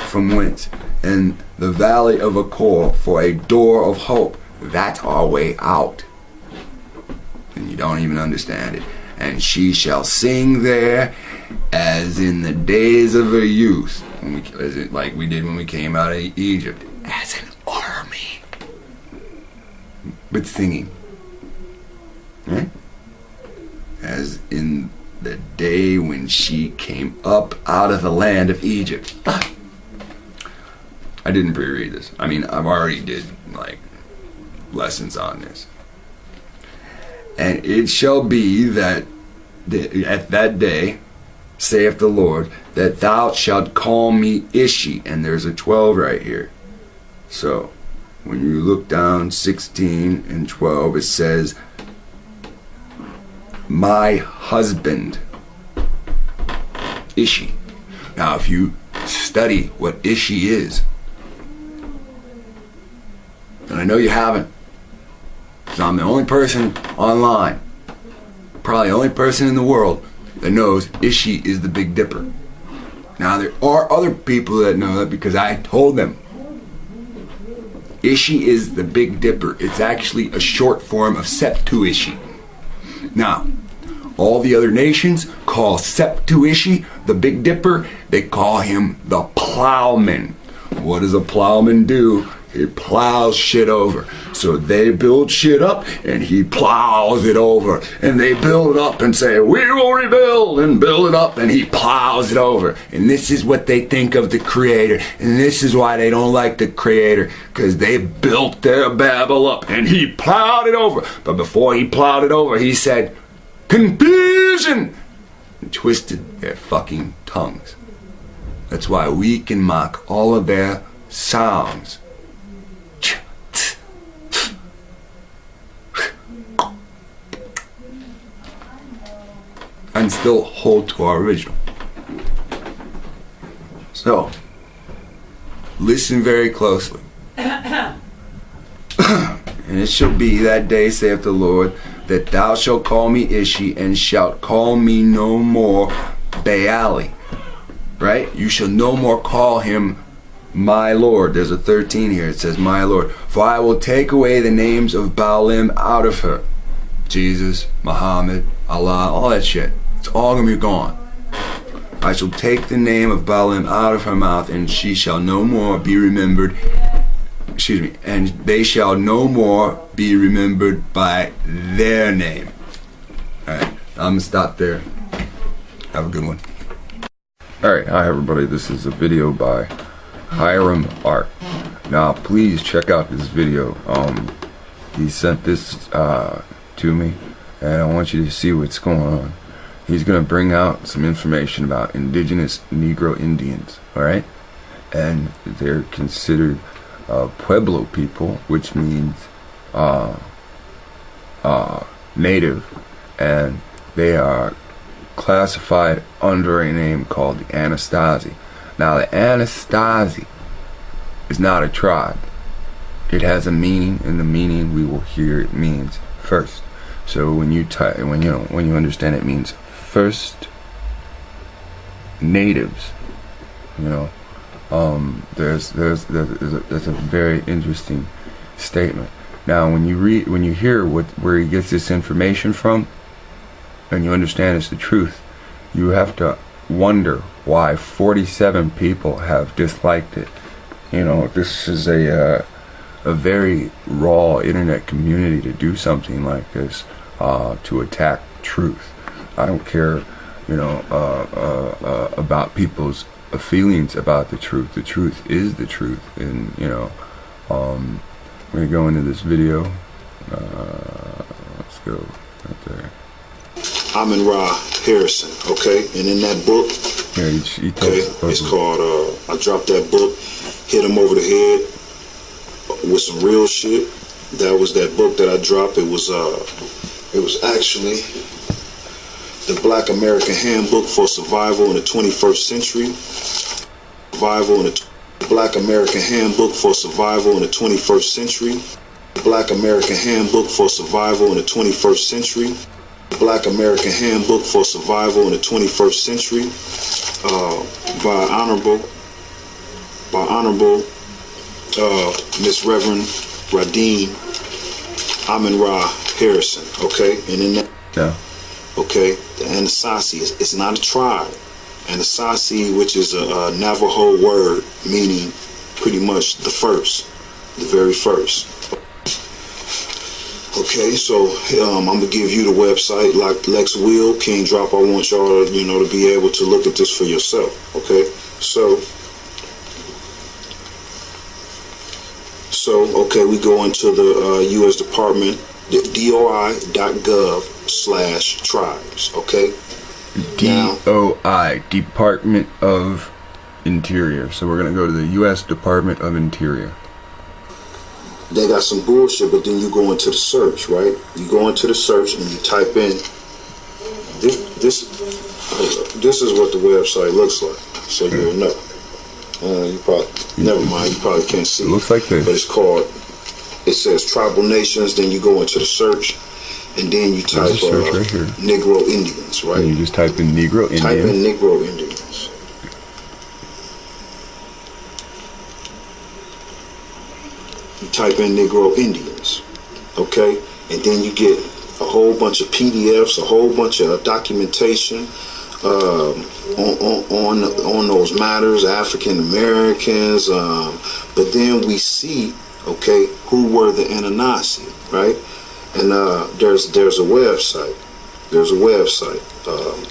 from whence, and the valley of Achor for a door of hope. That's our way out. And you don't even understand it. And she shall sing there as in the days of her youth. Like we did when we came out of Egypt. As an army. But singing. Right? As in the day when she came up out of the land of Egypt. I didn't pre-read this. I mean, I've already did, lessons on this. And it shall be that at that day saith the Lord, that thou shalt call me Ishi. And there's a 12 right here. So when you look down 16 and 12, it says, my husband, Ishi. Now if you study what Ishi is, and I know you haven't, because I'm the only person online, probably the only person in the world that knows Ishi is the Big Dipper. Now there are other people that know that because I told them. Ishi is the Big Dipper. It's actually a short form of Septu Ishi. Now, all the other nations call Septu Ishi the Big Dipper. They call him the plowman. What does a plowman do? He plows shit over. So they build shit up and he plows it over. And they build it up and say, we will rebuild, and build it up, and he plows it over. And this is what they think of the Creator. And this is why they don't like the Creator, because they built their Babel up and he plowed it over. But before he plowed it over, he said, confusion, and twisted their fucking tongues. That's why we can mock all of their sounds. And still hold to our original. So, listen very closely. And it shall be that day, saith the Lord, that thou shalt call me Ishi, and shalt call me no more Baali. Right? You shall no more call him my Lord. There's a 13 here. It says my Lord. For I will take away the names of Baalim out of her. Jesus, Muhammad, Allah, all that shit. It's all gonna be gone. I shall take the name of Baalim out of her mouth, and she shall no more be remembered. Excuse me. And they shall no more be remembered by their name. Alright, I'm gonna stop there. Have a good one. Alright, hi everybody. This is a video by Hiram Art. Now please check out this video. He sent this to me, and I want you to see what's going on. He's going to bring out some information about indigenous Negro Indians, alright? And they're considered Pueblo people, which means native, and they are classified under a name called the Anasazi. Now the Anasazi is not a tribe. It has a meaning, and the meaning we will hear it means first. So when you understand it means first natives, that's a very interesting statement. Now when you hear where he gets this information from, and you understand it's the truth, you have to wonder why 47 people have disliked it. This is a very raw internet community to do something like this, to attack truth. I don't care, about people's feelings about the truth. The truth is the truth, and we're gonna go into this video. Let's go right there. Amin Ra Harrison, okay, and in that book, yeah, it's called. I dropped that book, hit him over the head with some real shit. That was that book that I dropped. It was actually the Black American Handbook for Survival in the 21st Century. Survival in the Black American Handbook for Survival in the 21st Century. Black American Handbook for Survival in the 21st Century. Black American Handbook for Survival in the 21st Century, by Honorable Miss Reverend Radine Amin Ra Harrison, okay? And in that, okay, the Anasazi it's not a tribe. Anasazi, which is a Navajo word meaning pretty much the very first. Okay, so I'm gonna give you the website, like lexwill, King Drop. I want y'all, to be able to look at this for yourself. Okay, so okay, we go into the U.S. Department, the DOI.gov/tribes. Okay, DOI, Department of Interior. So we're going to go to the U.S. Department of Interior. They got some bullshit, but then you go into the search, right? You go into the search and you type in this is what the website looks like, so you'll know. You probably never mind. You probably can't see. It looks like this, but it's called. It says tribal nations. Then you go into the search, and then you type right here. Negro Indians, right? And you just type in Negro Indians. Type in Negro Indians. You type in Negro Indians, okay, and then you get a whole bunch of PDFs, a whole bunch of documentation on those matters, African Americans. But then we see, okay, who were the Anunnaki, right? And there's a website. There's a website.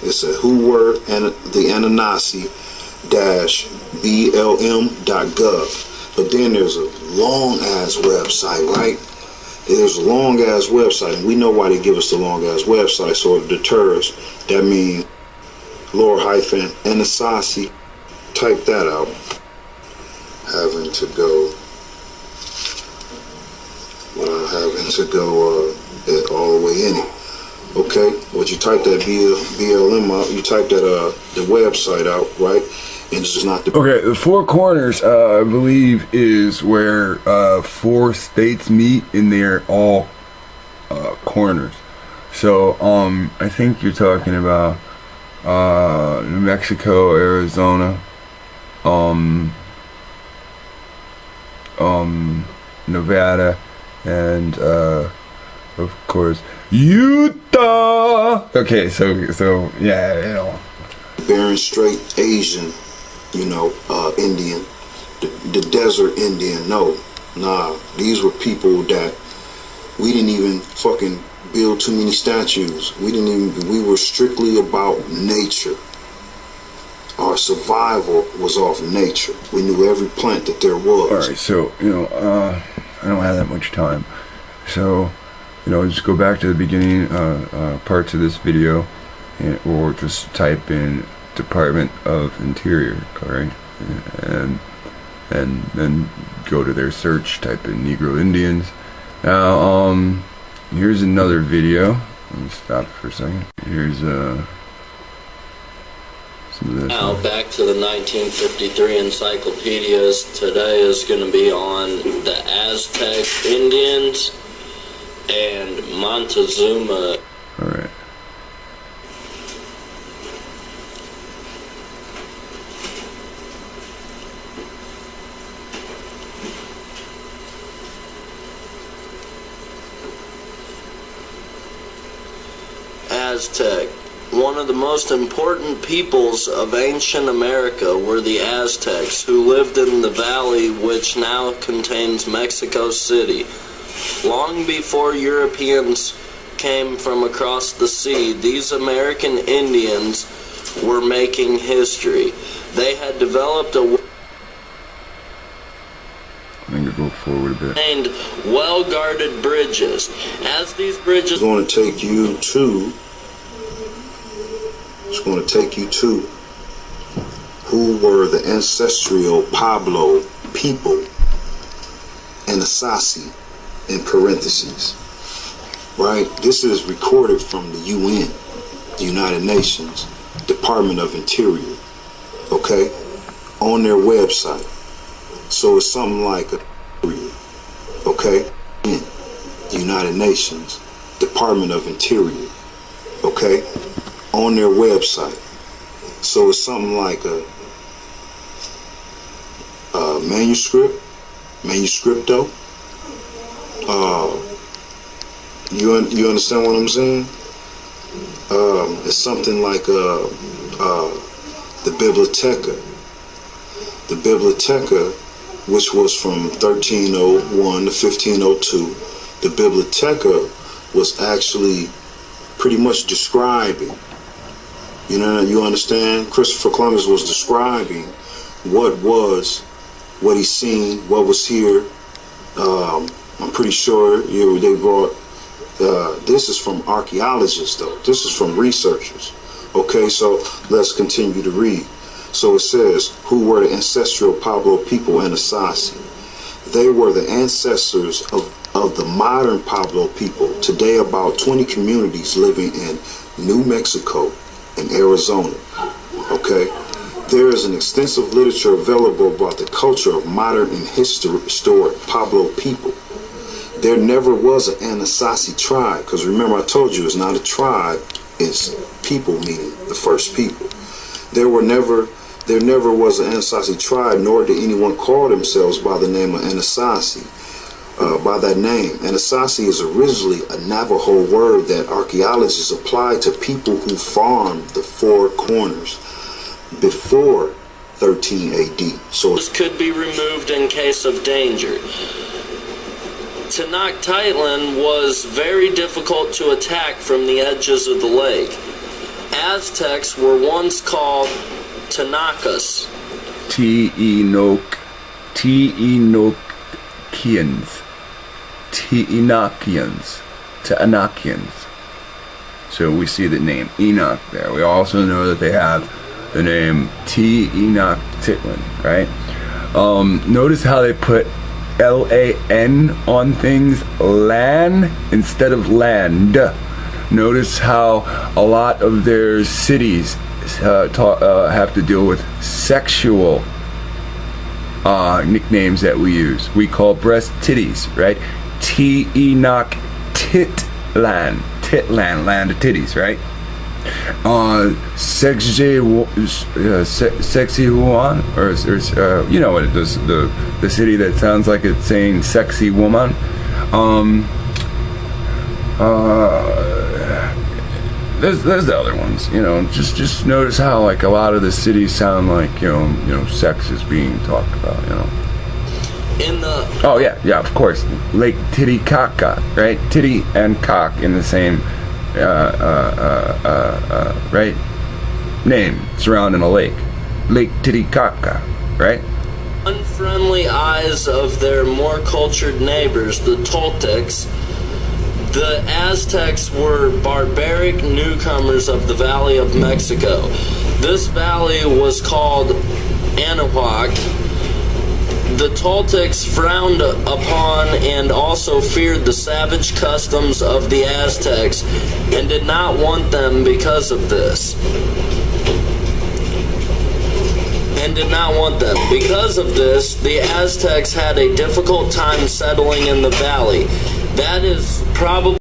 It's a who were the Anunnaki -blm.gov. But then there's a long ass website, right? There's a long ass website, and we know why they give us the long ass website, so it deters. That means _Anunnaki. Type that out. Having to go all the way in it. Okay, but you type that BLM out, you type that the website out, right? And it's just not the okay. The Four Corners, I believe, is where 4 states meet, and they're all corners. So I think you're talking about New Mexico, Arizona, Nevada, and of course Utah. Okay, so yeah, you know, Bering Strait Asian, you know, Indian, the desert Indian. No, nah, these were people that we didn't even fucking build too many statues. We were strictly about nature. Our survival was off nature. We knew every plant that there was. Alright, so, you know, I don't have that much time. So, you know, just go back to the beginning parts of this video, or just type in Department of Interior, alright? And then go to their search, type in Negro Indians. Now, here's another video. Let me stop for a second. Here's some of this. Now back to the 1953 encyclopedias. Today is going to be on the Aztec Indians and Montezuma. All right. Aztec. One of the most important peoples of ancient America were the Aztecs, who lived in the valley which now contains Mexico City. Long before Europeans came from across the sea, these American Indians were making history. They had developed a Go forward a bit. and well-guarded bridges. As these bridges It's going to take you to who were the ancestral Pablo people, and Anunnaki in parentheses, right? This is recorded from the UN, the United Nations Department of Interior, okay, on their website. So it's something like okay, the United Nations Department of Interior, okay, on their website. So it's something like a manuscripto. You understand what I'm saying? It's something like the Biblioteca. The Biblioteca, which was from 1301 to 1502, the Biblioteca was actually pretty much describing, you know, you understand? Christopher Columbus was describing what he's seen, what was here. I'm pretty sure they brought, this is from archaeologists though, this is from researchers Okay, so let's continue to read. So it says, who were the ancestral Pueblo people in Asasi? They were the ancestors of the modern Pueblo people. Today, about 20 communities living in New Mexico and Arizona. Okay? There is an extensive literature available about the culture of modern and historic Pueblo people. There never was an Anasazi tribe, because remember I told you it's not a tribe, it's people, meaning the first people. There never was an Anasazi tribe, nor did anyone call themselves by the name of Anasazi. By that name, Anasazi is originally a Navajo word that archaeologists applied to people who farmed the Four Corners before 13 AD. So this could be removed in case of danger. Tenochtitlan was very difficult to attack from the edges of the lake. Aztecs were once called Tenacas. Teanakians. So we see the name Enoch there. We also know that they have the name Tenochtitlan, right? Notice how they put L-A-N on things, lan instead of land. Notice how a lot of their cities have to deal with sexual nicknames that we use. We call breast titties, right? T-Enoch Titlan. Titlan, land of titties, right? Sexy Juan, or you know what it is, the city that sounds like it's saying sexy woman. There's the other ones, you know. Just notice how like a lot of the cities sound like you know sex is being talked about, you know. Oh yeah, of course, Lake Titicaca, right? Titty and cock in the same right name surrounding a lake, Lake Titicaca, right? Unfriendly eyes of their more cultured neighbors, the Toltecs. The Aztecs were barbaric newcomers of the Valley of Mexico. This valley was called Anahuac. The Toltecs frowned upon and also feared the savage customs of the Aztecs and did not want them because of this. Because of this, the Aztecs had a difficult time settling in the valley. That is probably